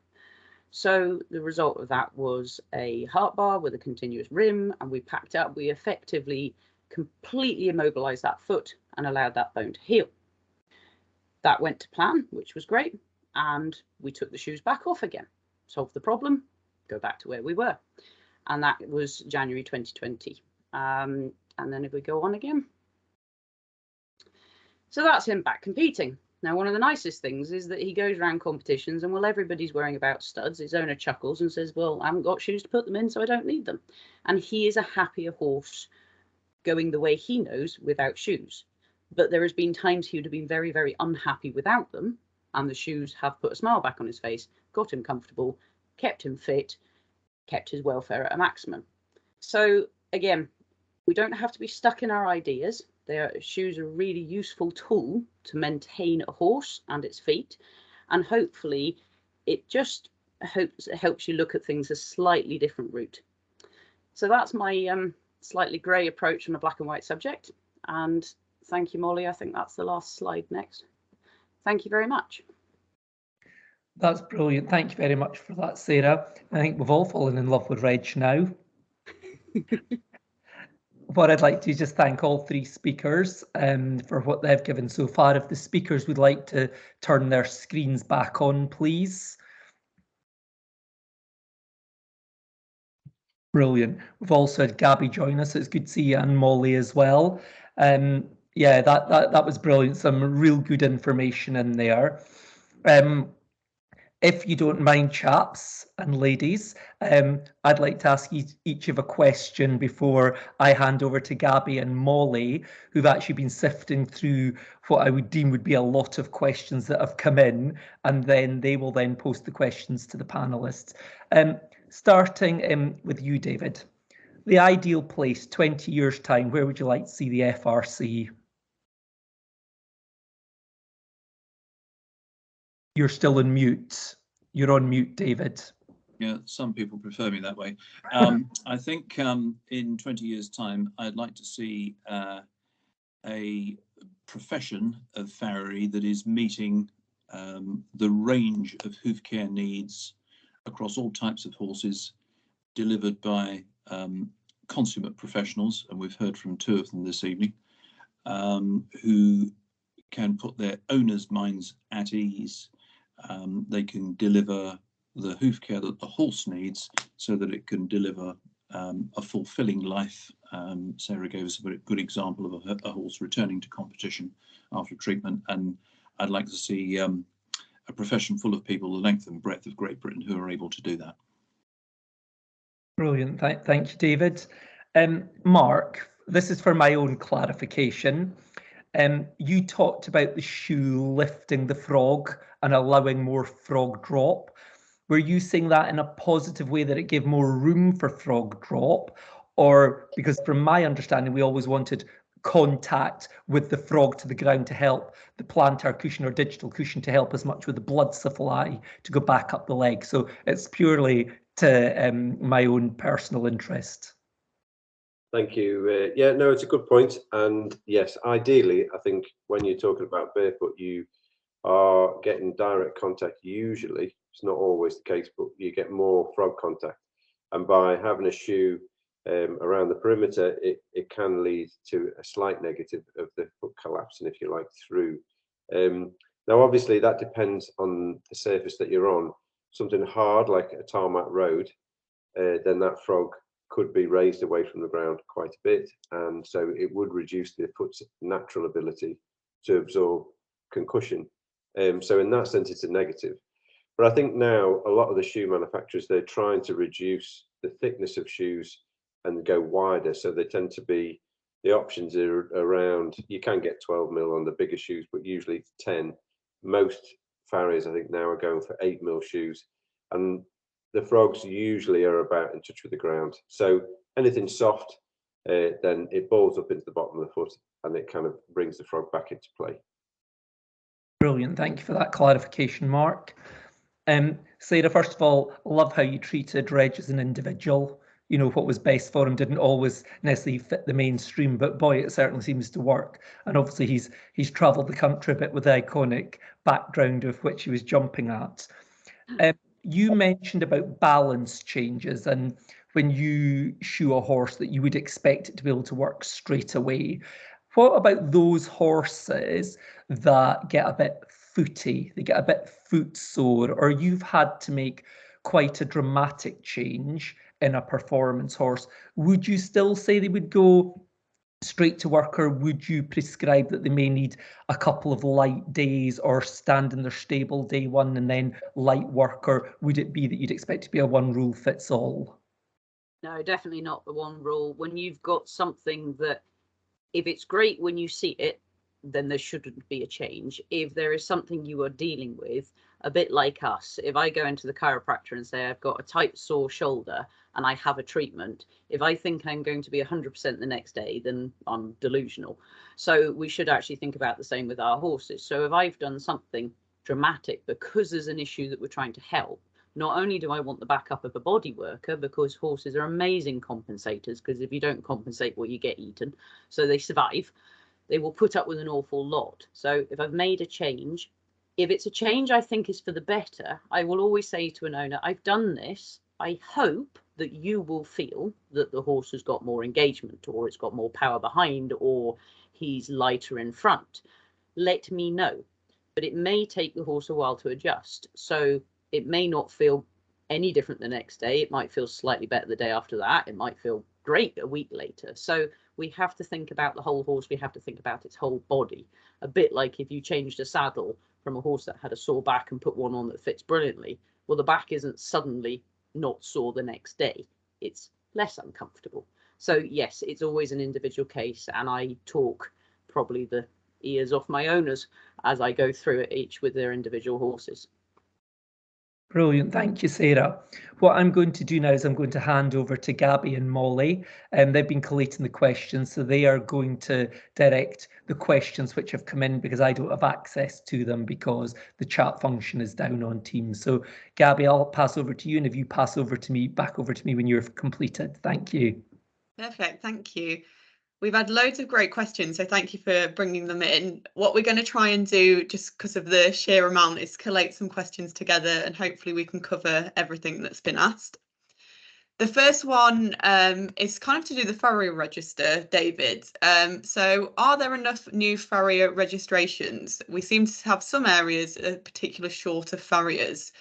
So the result of that was a heart bar with a continuous rim, and we packed up. We effectively completely immobilized that foot and allowed that bone to heal. That went to plan, which was great, and we took the shoes back off again, solved the problem, go back to where we were, and that was January 2020. And then if we go on again, so that's him back competing. Now, one of the nicest things is that he goes around competitions and while everybody's worrying about studs, his owner chuckles and says, well, I haven't got shoes to put them in, so I don't need them. And he is a happier horse going the way he knows without shoes. But there has been times he would have been very, very unhappy without them, and the shoes have put a smile back on his face, got him comfortable, kept him fit, kept his welfare at a maximum. So again, we don't have to be stuck in our ideas. Shoes are a really useful tool to maintain a horse and its feet, and hopefully it just helps you look at things a slightly different route. So that's my slightly grey approach on a black and white subject. And thank you, Molly. I think that's the last slide next. Thank you very much. That's brilliant. Thank you very much for that, Sarah. I think we've all fallen in love with Reg now. What I'd like to just thank all three speakers for what they've given so far. If the speakers would like to turn their screens back on, please. Brilliant. We've also had Gabby join us. It's good to see you, and Molly as well. Yeah, that was brilliant. Some real good information in there. If you don't mind, chaps and ladies, I'd like to ask each of a question before I hand over to Gabby and Molly, who've actually been sifting through what I would deem would be a lot of questions that have come in, and then they will then post the questions to the panelists. Starting with you, David. The ideal place, 20 years' time, where would you like to see the FRC? You're still on mute. You're on mute, David. Yeah, some people prefer me that way. I think in 20 years' time, I'd like to see a profession of farriery that is meeting the range of hoof care needs across all types of horses, delivered by consummate professionals, and we've heard from two of them this evening, who can put their owners' minds at ease. They can deliver the hoof care that the horse needs so that it can deliver a fulfilling life. Sarah gave us a very good example of a horse returning to competition after treatment, and I'd like to see a profession full of people the length and breadth of Great Britain who are able to do that. Brilliant. Thank you, David. Mark, this is for my own clarification. You talked about the shoe lifting the frog and allowing more frog drop. Were you saying that in a positive way, that it gave more room for frog drop? Or, because from my understanding, we always wanted contact with the frog to the ground to help the plantar cushion or digital cushion to help as much with the blood supply to go back up the leg. So it's purely to my own personal interest. Thank you. Yeah, no, it's a good point. And yes, ideally, I think when you're talking about barefoot, you are getting direct contact usually. It's not always the case, but you get more frog contact. And by having a shoe around the perimeter, it can lead to a slight negative of the foot collapsing, if you like, through. Now, obviously, that depends on the surface that you're on. Something hard like a tarmac road, then that frog could be raised away from the ground quite a bit, and so it would reduce the foot's natural ability to absorb concussion. So in that sense, it's a negative. But I think now a lot of the shoe manufacturers, they're trying to reduce the thickness of shoes and go wider. So they tend to be, the options are around, you can get 12 mil on the bigger shoes, but usually it's 10. Most farriers, I think, now are going for 8 mil shoes. And the frogs usually are about in touch with the ground. So anything soft, then it balls up into the bottom of the foot and it kind of brings the frog back into play. Brilliant. Thank you for that clarification, Mark. Sarah, first of all, I love how you treated Reg as an individual. You know, what was best for him didn't always necessarily fit the mainstream, but boy, it certainly seems to work. And obviously he's travelled the country a bit with the iconic background of which he was jumping at. You mentioned about balance changes, and when you shoe a horse that you would expect it to be able to work straight away. What about those horses that get a bit footy, they get a bit foot sore, or you've had to make quite a dramatic change in a performance horse? Would you still say they would go straight to worker, would you prescribe that they may need a couple of light days or stand in their stable day one and then light worker? Would it be that you'd expect to be a one rule fits all? No, definitely not the one rule. When you've got something that, if it's great when you see it, then there shouldn't be a change. If there is something you are dealing with, a bit like us, if I go into the chiropractor and say I've got a tight sore shoulder and I have a treatment, if I think I'm going to be 100% the next day, then I'm delusional. So we should actually think about the same with our horses. So if I've done something dramatic because there's an issue that we're trying to help, not only do I want the backup of a body worker, because horses are amazing compensators, because if you don't compensate, well, you get eaten, so they survive. They will put up with an awful lot. So if I've made a change, if it's a change I think is for the better, I will always say to an owner, I've done this. I hope that you will feel that the horse has got more engagement, or it's got more power behind, or he's lighter in front. Let me know. But it may take the horse a while to adjust. So it may not feel any different the next day. It might feel slightly better the day after that. It might feel great a week later. So we have to think about the whole horse. We have to think about its whole body. A bit like if you changed a saddle from a horse that had a sore back and put one on that fits brilliantly, well, the back isn't suddenly not sore the next day. It's less uncomfortable. So yes, it's always an individual case, and I talk probably the ears off my owners as I go through it each with their individual horses. Brilliant. Thank you, Sarah. What I'm going to do now is I'm going to hand over to Gabby and Molly. They've been collating the questions, so they are going to direct the questions which have come in, because I don't have access to them because the chat function is down on Teams. So Gabby, I'll pass over to you, and if you pass over to me, back over to me when you're completed. Thank you. Perfect. Thank you. We've had loads of great questions, so thank you for bringing them in. What we're going to try and do, just because of the sheer amount, is collate some questions together, and hopefully we can cover everything that's been asked. The first one is kind of to do the farrier register, David. So are there enough new farrier registrations? We seem to have some areas, particular shorter farriers.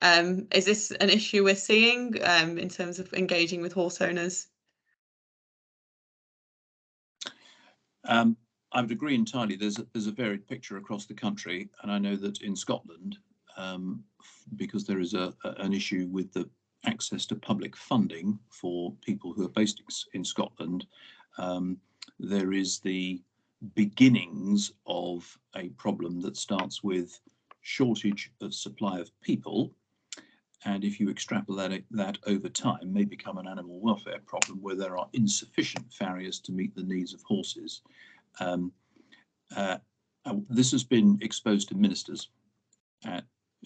Is this an issue we're seeing in terms of engaging with horse owners? I would agree entirely. There's a varied picture across the country, and I know that in Scotland, because there is an issue with the access to public funding for people who are based in Scotland, there is the beginnings of a problem that starts with shortage of supply of people, and if you extrapolate that over time, may become an animal welfare problem where there are insufficient farriers to meet the needs of horses. This has been exposed to ministers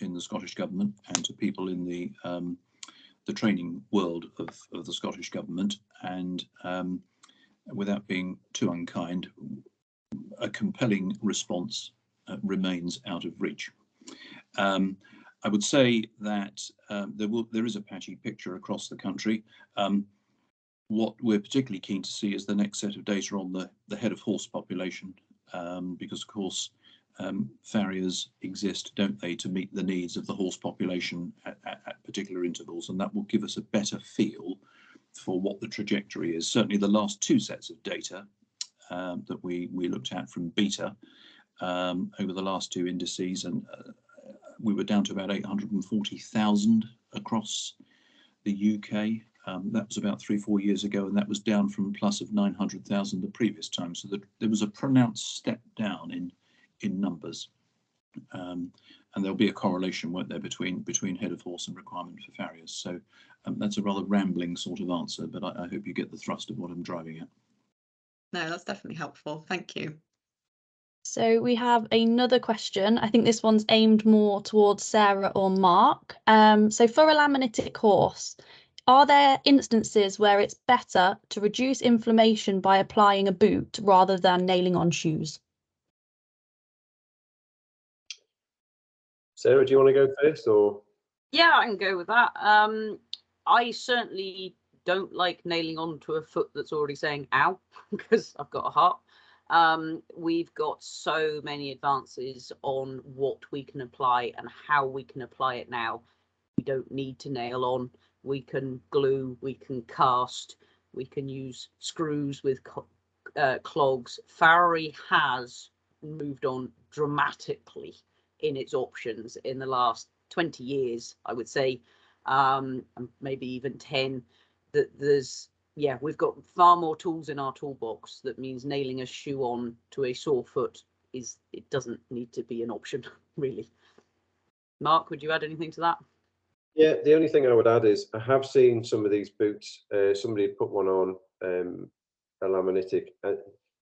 in the Scottish Government and to people in the training world of the Scottish Government, and without being too unkind, a compelling response remains out of reach. I would say that there is a patchy picture across the country. What we're particularly keen to see is the next set of data on the head of horse population, because of course farriers exist, don't they, to meet the needs of the horse population at particular intervals, and that will give us a better feel for what the trajectory is. Certainly the last two sets of data that we looked at from Beta over the last two indices, and we were down to about 840,000 across the UK. That was about 3-4 years ago, and that was down from a plus of 900,000 the previous time. So there was a pronounced step down in numbers, and there'll be a correlation, won't there, between head of horse and requirement for farriers. So that's a rather rambling sort of answer, but I hope you get the thrust of what I'm driving at. No, that's definitely helpful. Thank you. So we have another question. I think this one's aimed more towards Sarah or Mark. So for a laminitic horse, are there instances where it's better to reduce inflammation by applying a boot rather than nailing on shoes? Sarah, do you want to go first, or? Yeah, I can go with that. I certainly don't like nailing onto a foot that's already saying ow, because I've got a heart. We've got so many advances on what we can apply and how we can apply it now. We don't need to nail on. We can glue, we can cast, we can use screws with clogs, farrier has moved on dramatically in its options in the last 20 years, I would say, and maybe even 10. That there's, yeah, we've got far more tools in our toolbox. That means nailing a shoe on to a sore foot it doesn't need to be an option, really. Mark, would you add anything to that? Yeah, the only thing I would add is I have seen some of these boots. Somebody had put one on, a laminitic.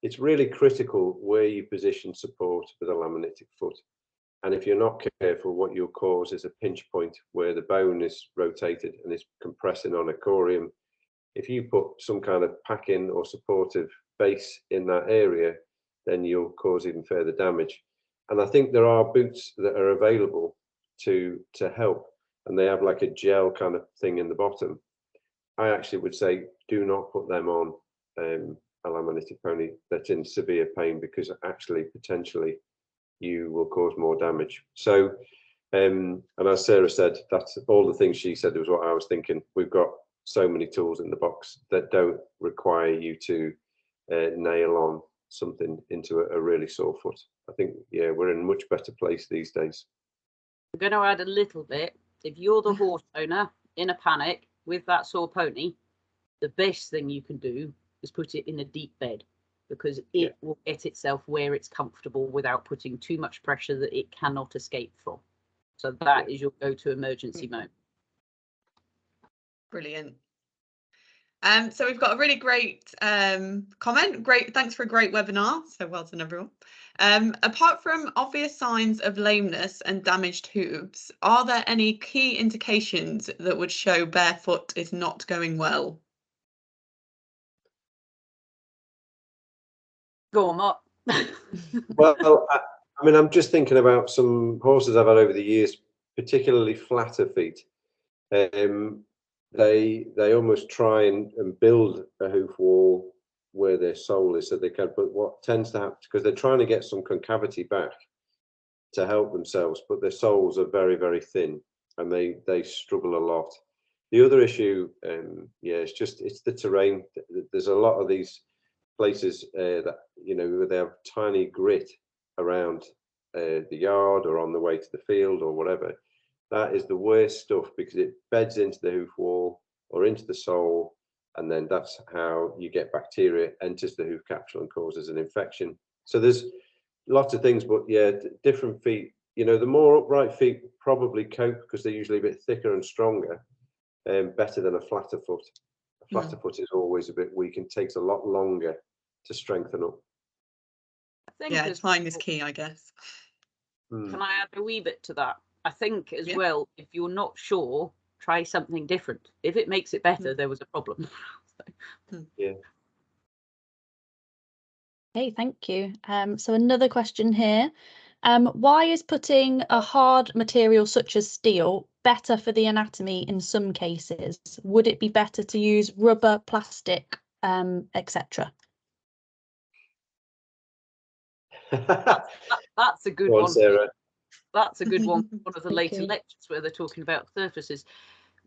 It's really critical where you position support with a laminitic foot. And if you're not careful, what you'll cause is a pinch point where the bone is rotated and is compressing on a corium. If you put some kind of packing or supportive base in that area, then you'll cause even further damage. And I think there are boots that are available to help, and they have like a gel kind of thing in the bottom. I actually would say do not put them on a laminitic pony that's in severe pain, because actually potentially you will cause more damage. So and as Sarah said, that's all the things she said was what I was thinking. We've got so many tools in the box that don't require you to nail on something into a really sore foot. I think, yeah, we're in a much better place these days. I'm going to add a little bit. If you're the horse owner in a panic with that sore pony, the best thing you can do is put it in a deep bed, because it will get itself where it's comfortable without putting too much pressure that it cannot escape from. So that is your go-to emergency mode. Brilliant. So we've got a really great comment. Great, thanks for a great webinar. So well done, everyone. Apart from obvious signs of lameness and damaged hooves, are there any key indications that would show Barefoot is not going well? Go on, Mark. Well, I mean, I'm just thinking about some horses I've had over the years, particularly flatter feet. They almost try and build a hoof wall where their sole is, so they can. But what tends to happen, because they're trying to get some concavity back to help themselves, but their soles are very, very thin, and they struggle a lot. The other issue, it's the terrain. There's a lot of these places that, you know, where they have tiny grit around the yard or on the way to the field or whatever. That is the worst stuff, because it beds into the hoof wall or into the sole, and then that's how you get bacteria, enters the hoof capsule and causes an infection. So there's lots of things, but yeah, different feet. You know, the more upright feet probably cope, because they're usually a bit thicker and stronger, better than a flatter foot. A flatter foot is always a bit weak and takes a lot longer to strengthen up. Yeah, time is key, I guess. Can I add a wee bit to that? I think as well, if you're not sure, try something different. If it makes it better, there was a problem. Yeah. Okay, thank you. So another question here. Why is putting a hard material such as steel better for the anatomy in some cases? Would it be better to use rubber, plastic, etc.? That's a good Go on, one, Sarah. That's a good one. One of the Thank later you. lectures where they're talking about surfaces.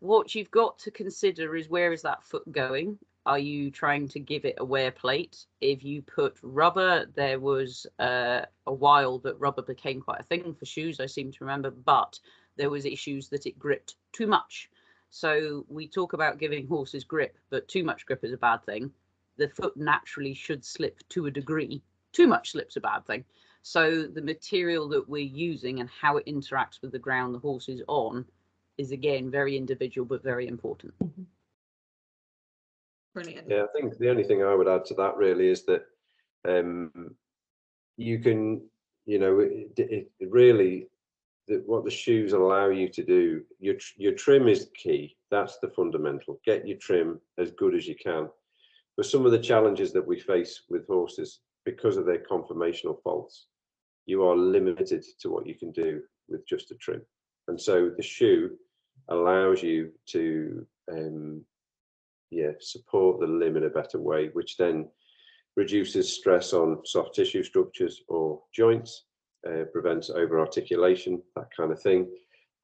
What you've got to consider is, where is that foot going? Are you trying to give it a wear plate? If you put rubber, there was a while that rubber became quite a thing for shoes, I seem to remember, but there was issues that it gripped too much. So we talk about giving horses grip, but too much grip is a bad thing. The foot naturally should slip to a degree. Too much slip's a bad thing. So the material that we're using and how it interacts with the ground the horse is on is, again, very individual, but very important. Brilliant. Yeah, I think the only thing I would add to that really is that you can, you know, it really, what the shoes allow you to do, your trim is key. That's the fundamental. Get your trim as good as you can. But some of the challenges that we face with horses, because of their conformational faults, you are limited to what you can do with just a trim. And so the shoe allows you to support the limb in a better way, which then reduces stress on soft tissue structures or joints, prevents over articulation, that kind of thing.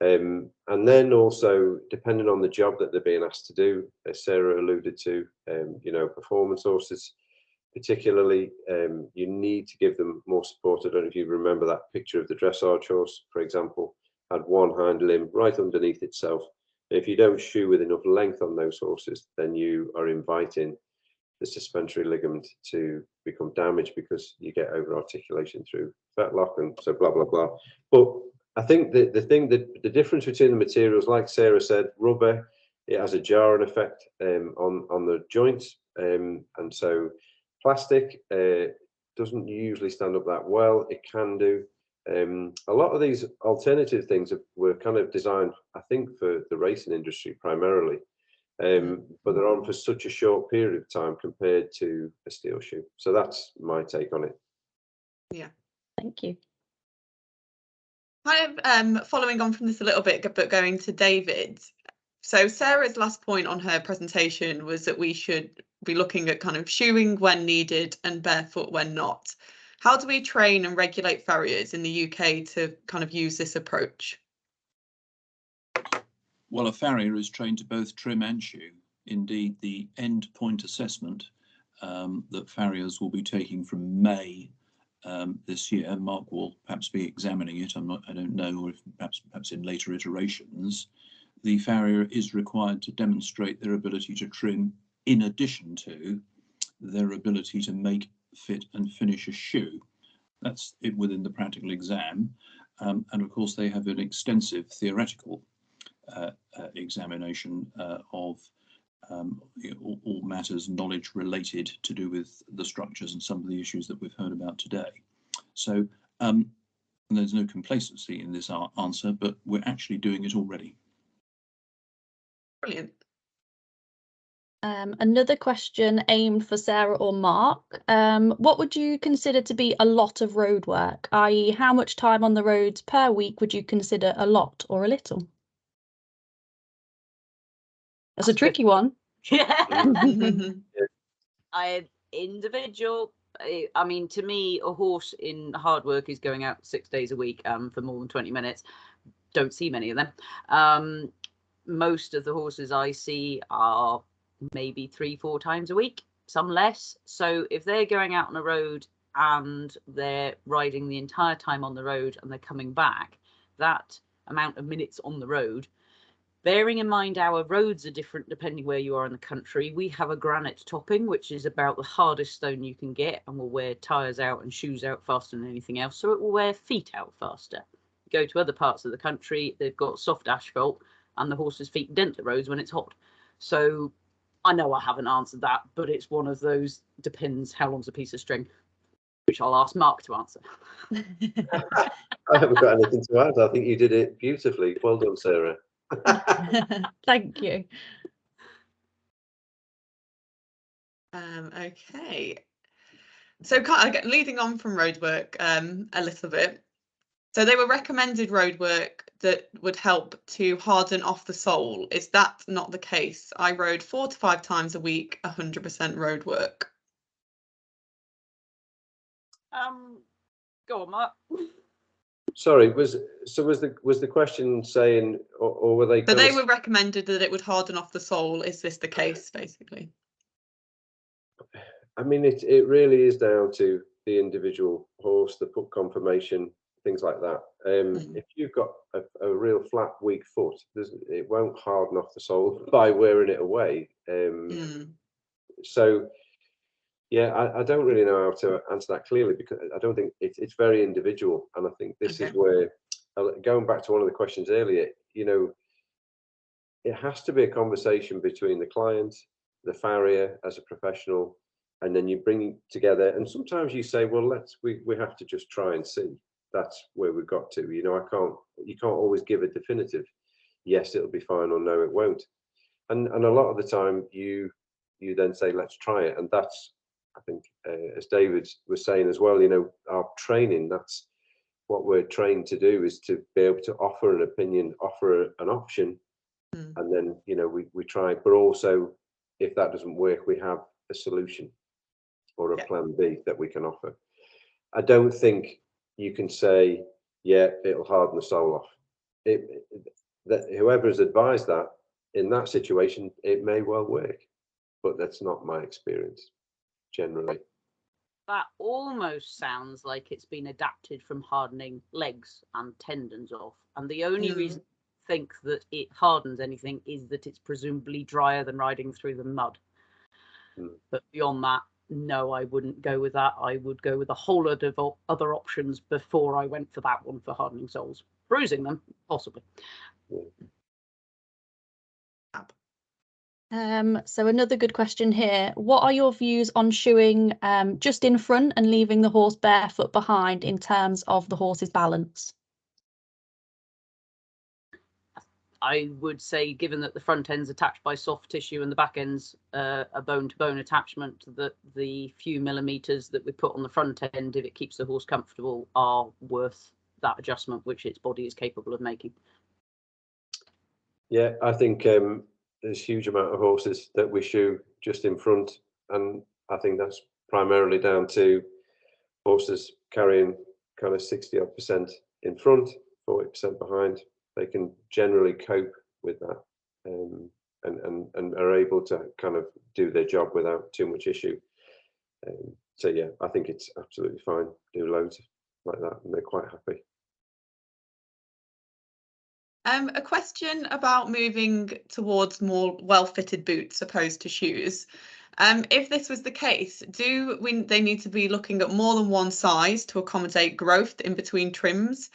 And then also, depending on the job that they're being asked to do, as Sarah alluded to, you know, performance horses, particularly, you need to give them more support. I don't know if you remember that picture of the dressage horse, for example, had one hind limb right underneath itself. If you don't shoe with enough length on those horses, then you are inviting the suspensory ligament to become damaged because you get over articulation through fetlock and so blah, blah, blah. But I think the difference between the materials, like Sarah said, rubber, it has a jarring effect on the joints. And so plastic doesn't usually stand up that well. It can do. A lot of these alternative things were kind of designed, I think, for the racing industry primarily, but they're on for such a short period of time compared to a steel shoe. So that's my take on it. Yeah. Thank you. Kind of following on from this a little bit, but going to David. So Sarah's last point on her presentation was that we should be looking at kind of shoeing when needed and barefoot when not. How do we train and regulate farriers in the UK to kind of use this approach? Well, a farrier is trained to both trim and shoe. Indeed, the end point assessment that farriers will be taking from May this year, Mark will perhaps be examining it. I don't know, or if perhaps in later iterations, the farrier is required to demonstrate their ability to trim in addition to their ability to make, fit and finish a shoe. That's it within the practical exam. And of course, they have an extensive theoretical examination of all matters knowledge related to do with the structures and some of the issues that we've heard about today. So there's no complacency in this answer, but we're actually doing it already. Brilliant. Another question aimed for Sarah or Mark. What would you consider to be a lot of road work, i.e. how much time on the roads per week would you consider a lot or a little? That's a tricky one. Yeah. Individual. I mean, to me, a horse in hard work is going out 6 days a week for more than 20 minutes. Don't see many of them. Most of the horses I see are maybe 3-4 times a week, some less. So if they're going out on a road and they're riding the entire time on the road and they're coming back, that amount of minutes on the road, bearing in mind our roads are different depending where you are in the country. We have a granite topping, which is about the hardest stone you can get and will wear tyres out and shoes out faster than anything else. So it will wear feet out faster. You go to other parts of the country, they've got soft asphalt and the horse's feet dent the roads when it's hot. So I know I haven't answered that, but it's one of those depends how long's a piece of string, which I'll ask Mark to answer. I haven't got anything to add. I think you did it beautifully. Well done, Sarah. Thank you. Okay. So kind of leading on from roadwork a little bit. So they were recommended roadwork that would help to harden off the sole. Is that not the case? I rode 4 to 5 times a week, 100% roadwork. Go on, Mark. Sorry, was the question saying, or were they? So they were recommended that it would harden off the sole. Is this the case, basically? I mean, it really is down to the individual horse, the foot conformation, things like that. If you've got a real flat, weak foot, it won't harden off the sole by wearing it away. So, yeah, I don't really know how to answer that clearly because I don't think it's very individual. And I think this is where, going back to one of the questions earlier, you know, it has to be a conversation between the client, the farrier as a professional, and then you bring it together. And sometimes you say, well, we have to just try and see. That's where we've got to. You know, you can't always give a definitive yes, it'll be fine, or no, it won't. And a lot of the time you then say, let's try it. And that's, I think, as David was saying as well, you know, our training, that's what we're trained to do, is to be able to offer an opinion, offer an option, and then, you know, we try. But also, if that doesn't work, we have a solution or a plan B that we can offer. I don't think you can say, yeah, it'll harden the sole off. That whoever has advised that in that situation, it may well work, but that's not my experience generally. That almost sounds like it's been adapted from hardening legs and tendons off. And the only reason I think that it hardens anything is that it's presumably drier than riding through the mud. But beyond that, no, I wouldn't go with that. I would go with a whole lot of other options before I went for that one for hardening soles. Bruising them, possibly. So another good question here. What are your views on shoeing just in front and leaving the horse barefoot behind in terms of the horse's balance? I would say, given that the front end's attached by soft tissue and the back end's a bone-to-bone attachment, that the few millimeters that we put on the front end, if it keeps the horse comfortable, are worth that adjustment, which its body is capable of making. Yeah, I think there's a huge amount of horses that we shoe just in front, and I think that's primarily down to horses carrying kind of 60% in front, 40% behind. They can generally cope with that and are able to kind of do their job without too much issue. So yeah, I think it's absolutely fine. Do loads like that and they're quite happy. A question about moving towards more well-fitted boots opposed to shoes. If this was the case, they need to be looking at more than one size to accommodate growth in between trims,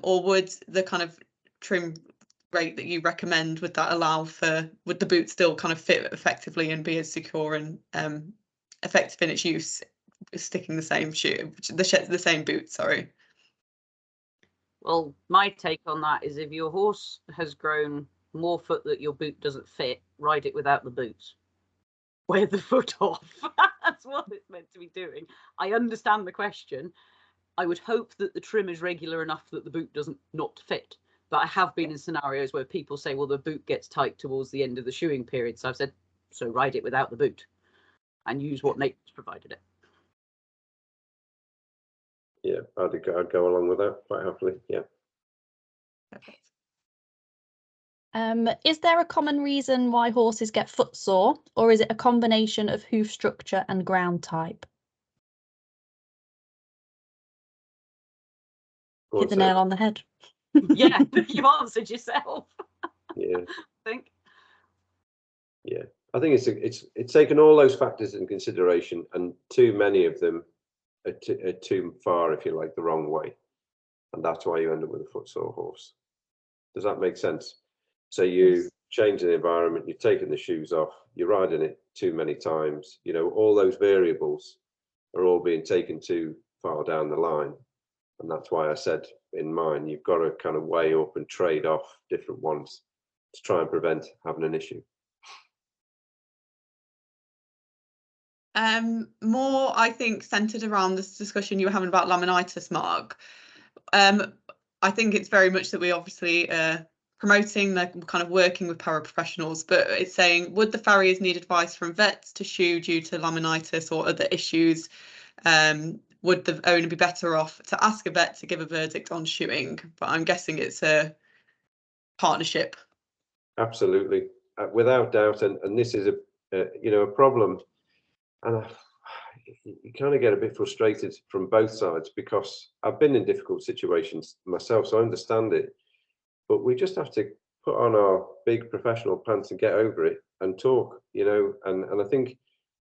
or would the kind of trim rate that you recommend, would the boot still kind of fit effectively and be as secure and effective in its use, sticking the same shoe, the same boot, sorry? Well, my take on that is if your horse has grown more foot that your boot doesn't fit, ride it without the boots. Wear the foot off. That's what it's meant to be doing. I understand the question. I would hope that the trim is regular enough that the boot doesn't not fit. But I have been in scenarios where people say, well, the boot gets tight towards the end of the shoeing period. So I've said, so ride it without the boot and use what nature's provided it. Yeah, I'd go along with that quite happily. Yeah. Okay. Is there a common reason why horses get footsore, or is it a combination of hoof structure and ground type? Hit the nail on the head. Yeah, you answered yourself. Yeah. I think. Yeah, I think it's taken all those factors in consideration, and too many of them are too far, if you like, the wrong way, and that's why you end up with a footsore horse. Does that make sense? So you change the environment, you've taken the shoes off, you're riding it too many times. You know, all those variables are all being taken too far down the line, and that's why I said in mine, you've got to kind of weigh up and trade off different ones to try and prevent having an issue. More, I think, centered around this discussion you were having about laminitis, Mark. I think it's very much that we obviously promoting the kind of working with paraprofessionals, but it's saying, would the farriers need advice from vets to shoe due to laminitis or other issues? Would the owner be better off to ask a vet to give a verdict on shoeing? But I'm guessing it's a partnership. Absolutely, without doubt, and this is a problem, and you kind of get a bit frustrated from both sides, because I've been in difficult situations myself, so I understand it. But we just have to put on our big professional pants and get over it and talk, and I think at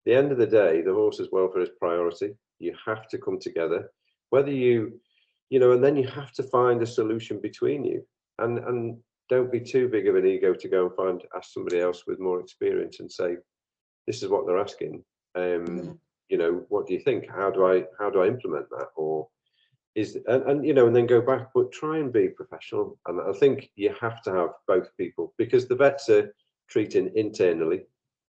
the end of the day, the horse's welfare is priority. You have to come together, whether and then you have to find a solution between you, and don't be too big of an ego to go and ask somebody else with more experience and say, this is what they're asking. What do you think? How do I implement that? Or and then go back, but try and be professional. And I think you have to have both people, because the vets are treating internally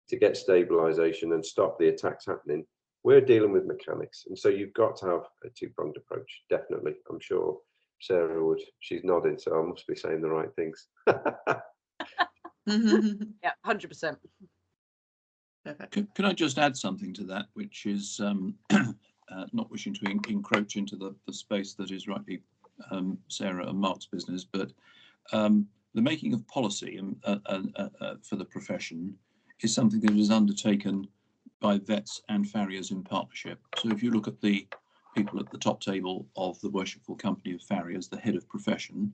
to get stabilization and stop the attacks happening. We're dealing with mechanics, and so you've got to have a two-pronged approach. Definitely, I'm sure Sarah would. She's nodding, so I must be saying the right things. Yeah, 100%. Can I just add something to that, which is not wishing to encroach into the space that is rightly Sarah and Mark's business, but the making of policy for the profession is something that is undertaken by vets and farriers in partnership. So if you look at the people at the top table of the Worshipful Company of Farriers, the head of profession,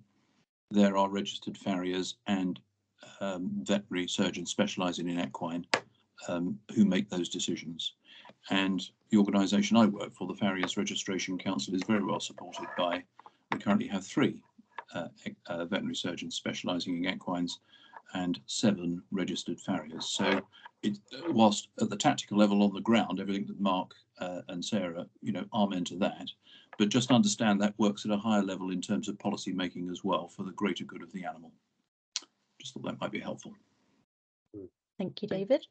there are registered farriers and veterinary surgeons specialising in equine who make those decisions. And the organisation I work for, the Farriers Registration Council, is very well supported by, we currently have 3 veterinary surgeons specialising in equines and 7 registered farriers. So it, whilst at the tactical level on the ground, everything that Mark and Sarah, amen to that, but just understand that works at a higher level in terms of policy making as well for the greater good of the animal. Just thought that might be helpful. Thank you, David.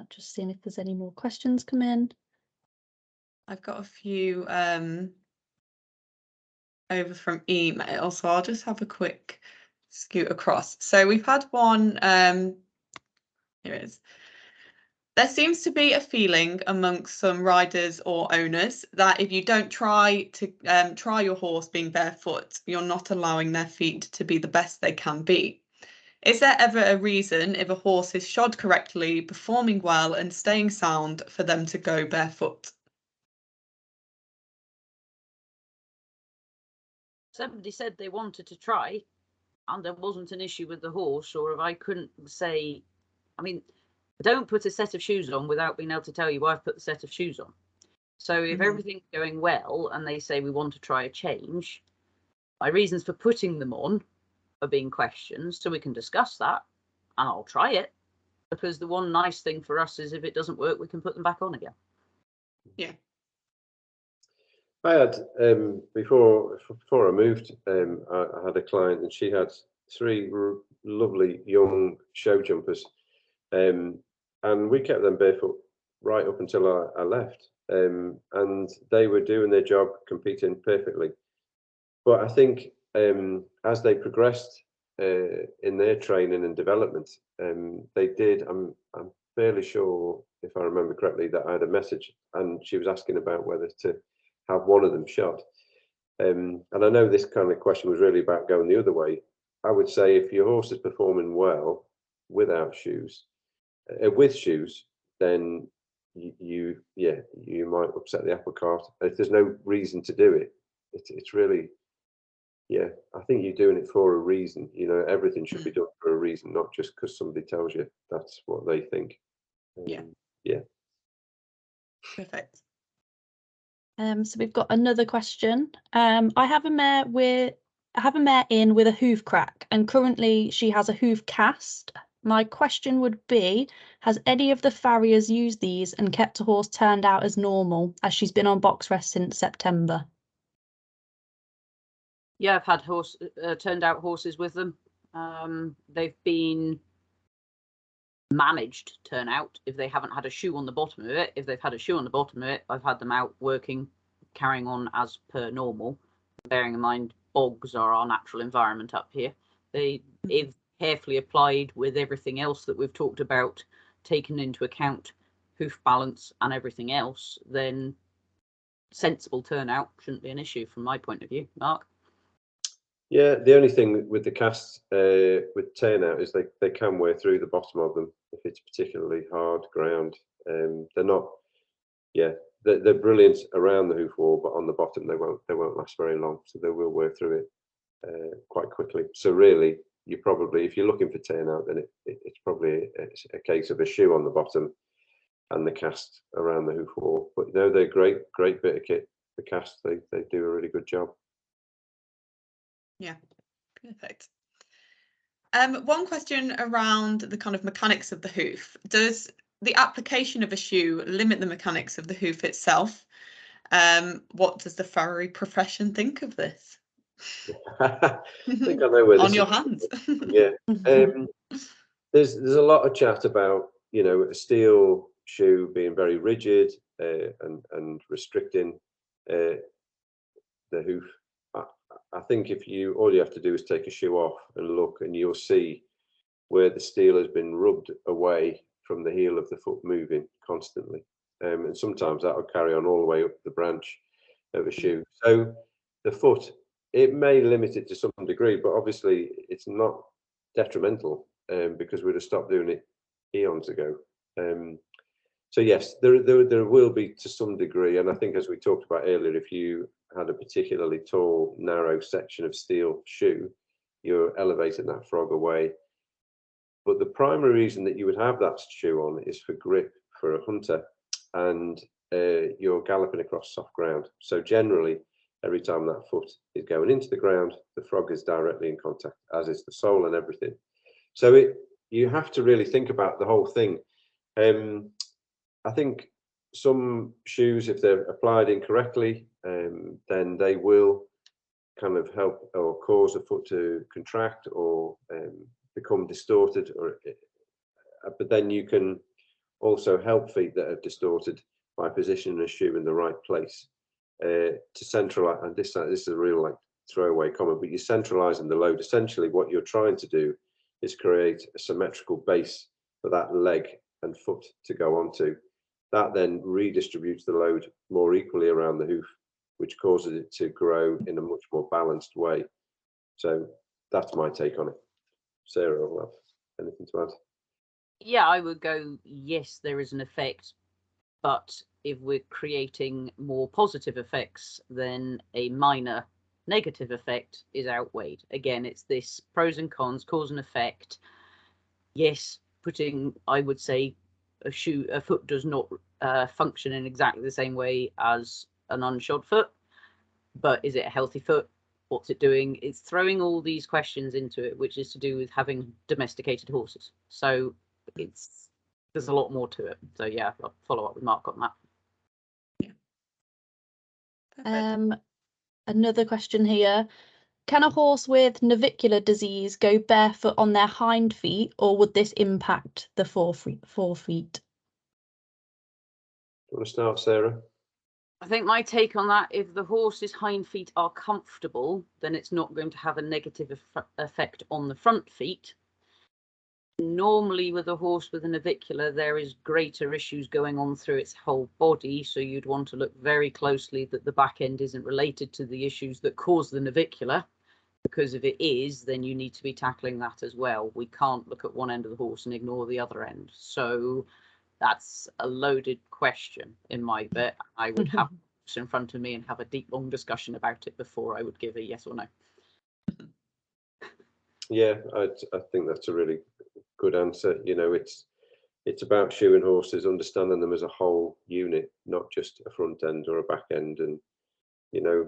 Just seeing if there's any more questions come in. I've got a few over from email, so I'll just have a quick scoot across. So we've had one, here it is. There seems to be a feeling amongst some riders or owners that if you don't try your horse being barefoot, you're not allowing their feet to be the best they can be. Is there ever a reason, if a horse is shod correctly, performing well and staying sound, for them to go barefoot? Somebody said they wanted to try and there wasn't an issue with the horse, or if I couldn't say, I mean, don't put a set of shoes on without being able to tell you I've put the set of shoes on. So if everything's going well and they say we want to try a change, my reasons for putting them on are being questioned, so we can discuss that and I'll try it, because the one nice thing for us is if it doesn't work, we can put them back on again. Yeah. I had, before I moved, I had a client and she had 3 lovely young show jumpers, and we kept them barefoot right up until I left, and they were doing their job, competing perfectly. But I think as they progressed in their training and development, they did, I'm fairly sure, if I remember correctly, that I had a message and she was asking about whether to have one of them shot. And I know this kind of question was really about going the other way. I would say if your horse is performing well without shoes, with shoes, then you might upset the apple cart. If there's no reason to do it, it's really, yeah, I think you're doing it for a reason. Everything should be done for a reason, not just because somebody tells you that's what they think. Yeah. Perfect. So we've got another question. I have a mare in with a hoof crack, and currently she has a hoof cast. My question would be, has any of the farriers used these and kept a horse turned out as normal, as she's been on box rest since September? Yeah, I've had turned out horses with them. They've been managed turnout if they haven't had a shoe on the bottom of it. If they've had a shoe on the bottom of it, I've had them out working, carrying on as per normal. Bearing in mind, bogs are our natural environment up here. If carefully applied with everything else that we've talked about, taken into account hoof balance and everything else, then sensible turnout shouldn't be an issue from my point of view. Mark? Yeah, the only thing with the casts with turnout is they can wear through the bottom of them if it's particularly hard ground. They're not, they're brilliant around the hoof wall, but on the bottom they won't last very long, so they will wear through it quite quickly. So really, you probably, if you're looking for turnout, then it's probably a case of a shoe on the bottom and the cast around the hoof wall. But they're great bit of kit. The cast, they do a really good job. Yeah, perfect. One question around the kind of mechanics of the hoof. Does the application of a shoe limit the mechanics of the hoof itself? What does the farrier profession think of this? I think I know where On this your is. hands. Yeah. There's a lot of chat about a steel shoe being very rigid and restricting the hoof. I think all you have to do is take a shoe off and look, and you'll see where the steel has been rubbed away from the heel of the foot moving constantly. And sometimes that will carry on all the way up the branch of a shoe. So the foot, it may limit it to some degree, but obviously it's not detrimental because we'd have stopped doing it eons ago. So yes, there will be to some degree, and I think as we talked about earlier, if you had a particularly tall, narrow section of steel shoe, you're elevating that frog away. But the primary reason that you would have that shoe on is for grip for a hunter, and you're galloping across soft ground. So generally, every time that foot is going into the ground, the frog is directly in contact, as is the sole and everything. So you have to really think about the whole thing. I think some shoes, if they're applied incorrectly, then they will kind of help or cause a foot to contract or become distorted. But then you can also help feet that are distorted by positioning a shoe in the right place to centralize. And this is a real like throwaway comment, but you're centralizing the load. Essentially, what you're trying to do is create a symmetrical base for that leg and foot to go onto. That then redistributes the load more equally around the hoof, which causes it to grow in a much more balanced way. So that's my take on it. Sarah, will have anything to add? Yeah, I would go, yes, there is an effect, but if we're creating more positive effects, then a minor negative effect is outweighed. Again, it's this pros and cons, cause and effect. Yes, I would say a foot does not function in exactly the same way as an unshod foot, but is it a healthy foot? What's it doing? It's throwing all these questions into it, which is to do with having domesticated horses. So there's a lot more to it. So yeah, I'll follow up with Mark on that. Yeah. Another question here. Can a horse with navicular disease go barefoot on their hind feet, or would this impact the forefeet? You want to start, Sarah? I think my take on that, if the horse's hind feet are comfortable, then it's not going to have a negative effect on the front feet. Normally with a horse with a navicular, there is greater issues going on through its whole body, so you'd want to look very closely that the back end isn't related to the issues that cause the navicular, because if it is, then you need to be tackling that as well. We can't look at one end of the horse and ignore the other end. So that's a loaded question in my bit. I would have this in front of me and have a deep, long discussion about it before I would give a yes or no. Yeah, I think that's a really good answer. You know, it's about shoeing horses, understanding them as a whole unit, not just a front end or a back end. And you know,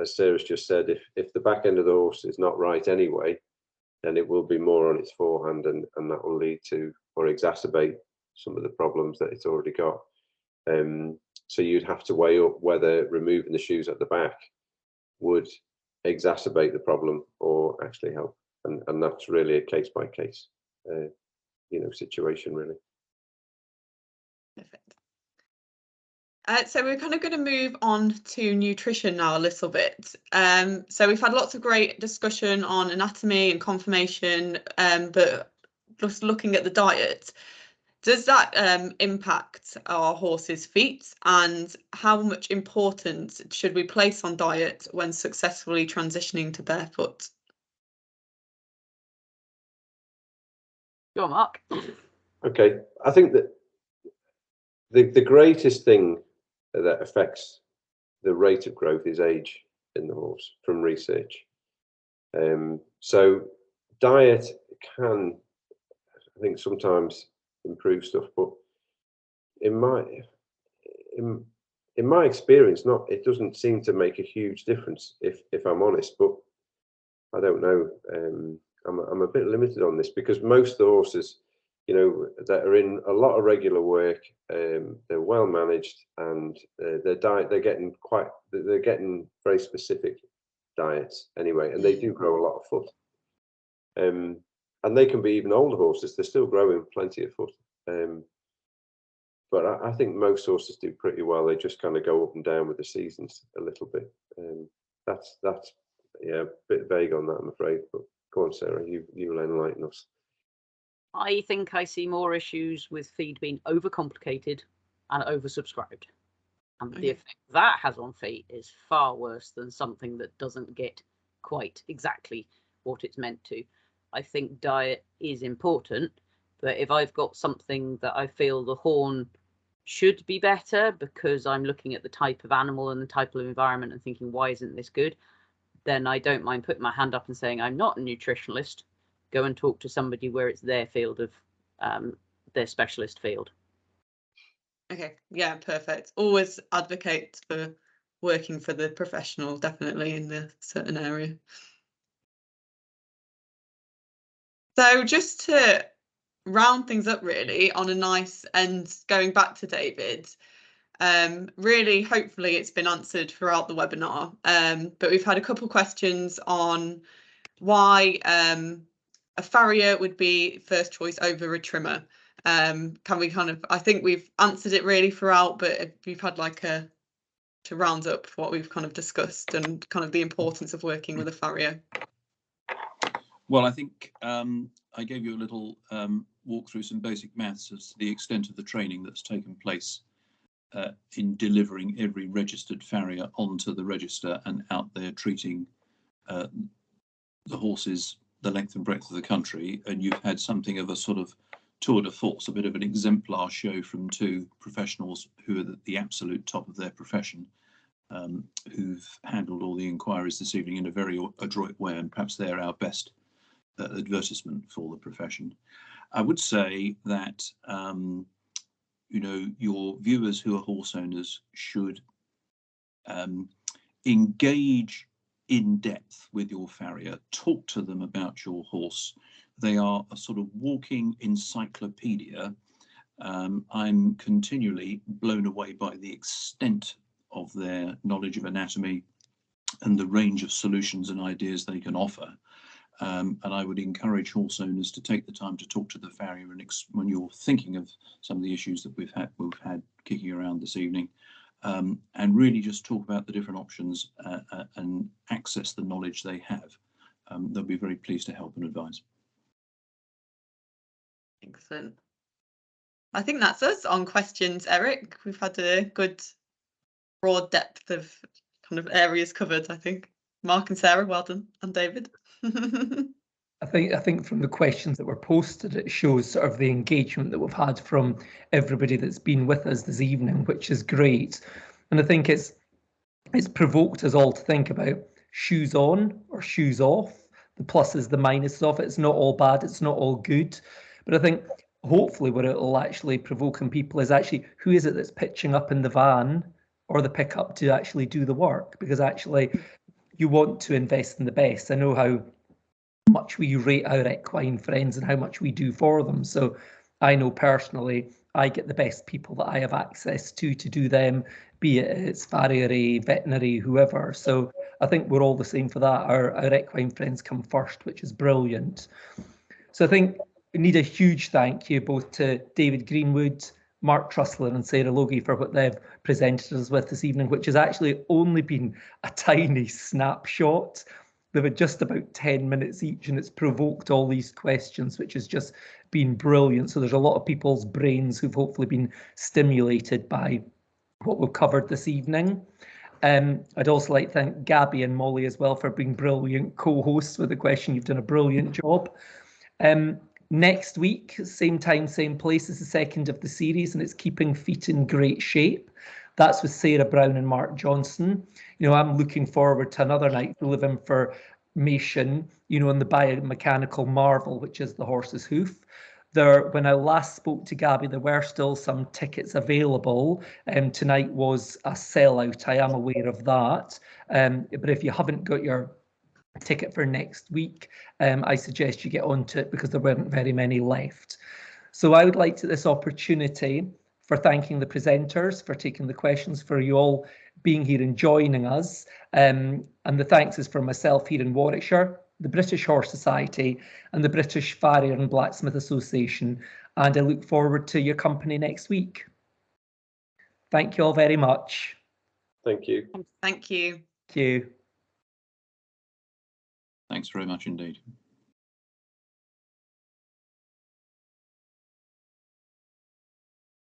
as Sarah's just said, if the back end of the horse is not right anyway, then it will be more on its forehand, and that will lead to or exacerbate some of the problems that it's already got. So you'd have to weigh up whether removing the shoes at the back would exacerbate the problem or actually help, and that's really a case by case, you know, situation really. Perfect. So we're kind of going to move on to nutrition now a little bit. So we've had lots of great discussion on anatomy and conformation, but just looking at the diet, does that impact our horses' feet, and how much importance should we place on diet when successfully transitioning to barefoot? Go on, Mark. Okay, I think that the greatest thing that affects the rate of growth is age in the horse from research. So diet can, I think, sometimes improve stuff, but in my experience, it doesn't seem to make a huge difference, if I'm honest. But I don't know. I'm a bit limited on this because most of the horses, you know, that are in a lot of regular work, they're well managed, and their diet, they're getting very specific diets anyway, and they do grow a lot of foot. And they can be even older horses; they're still growing plenty of foot. But I think most horses do pretty well. They just kind of go up and down with the seasons a little bit. That's yeah, a bit vague on that, I'm afraid. But go on, Sarah, you will enlighten us. I think I see more issues with feed being overcomplicated and oversubscribed. And the effect that has on feet is far worse than something that doesn't get quite exactly what it's meant to. I think diet is important, But if I've got something that I feel the horn should be better because I'm looking at the type of animal and the type of environment and thinking, why isn't this good? Then I don't mind putting my hand up and saying, I'm not a nutritionalist. Go and talk to somebody where it's their field of their specialist field. Okay, yeah, perfect. Always advocate for working for the professional, definitely in the certain area. So just to round things up really on a nice end, going back to David, really hopefully it's been answered throughout the webinar, but we've had a couple questions on why a farrier would be first choice over a trimmer. Can we kind of, I think we've answered it really throughout, but if you've had like to round up what we've kind of discussed and kind of the importance of working with a farrier. Well, I think I gave you a little walk through some basic maths as to the extent of the training that's taken place in delivering every registered farrier onto the register and out there treating the horses the length and breadth of the country. And you've had something of a sort of tour de force, a bit of an exemplar show from two professionals who are at the absolute top of their profession, who've handled all the inquiries this evening in a very adroit way, and perhaps they're our best advertisement for the profession. I would say that you know, your viewers who are horse owners should engage in depth with your farrier, talk to them about your horse. They are a sort of walking encyclopedia. I'm continually blown away by the extent of their knowledge of anatomy and the range of solutions and ideas they can offer. And I would encourage horse owners to take the time to talk to the farrier and when you're thinking of some of the issues that we've had kicking around this evening, and really just talk about the different options and access the knowledge they have. They'll be very pleased to help and advise. Excellent. I think that's us on questions, Eric. We've had a good broad depth of kind of areas covered, I think. Mark and Sarah, well done, and David. I think from the questions that were posted, it shows sort of the engagement that we've had from everybody that's been with us this evening, which is great. And I think it's provoked us all to think about shoes on or shoes off, the pluses, the minuses of it. It's not all bad, it's not all good. But I think hopefully what it will actually provoke in people is actually who is it that's pitching up in the van or the pickup to actually do the work, because actually you want to invest in the best. I know how much we rate our equine friends and how much we do for them. So I know personally I get the best people that I have access to do them, be it's farrier, veterinary, whoever. So I think we're all the same for that. Our equine friends come first, which is brilliant. So I think we need a huge thank you both to David Greenwood, Mark Trussler and Sarah Logie for what they've presented us with this evening, which has actually only been a tiny snapshot. They've had just about 10 minutes each, and it's provoked all these questions, which has just been brilliant. So there's a lot of people's brains who've hopefully been stimulated by what we've covered this evening. I'd also like to thank Gabby and Molly as well for being brilliant co-hosts with the question. You've done a brilliant job. Next week, same time, same place, is the second of the series, and it's keeping feet in great shape. That's with Sarah Brown and Mark Johnson. You know, I'm looking forward to another night to live information, you know, on the biomechanical marvel, which is the horse's hoof. When I last spoke to Gabby, there were still some tickets available. Tonight was a sellout. I am aware of that. But if you haven't got your ticket for next week, I suggest you get onto it because there weren't very many left. So I would like to this opportunity for thanking the presenters for taking the questions, for you all being here and joining us. And the thanks is for myself here in Warwickshire, the British Horse Society and the British Farrier and Blacksmith Association. And I look forward to your company next week. Thank you all very much. Thank you. Thank you. Thank you. Thanks very much indeed.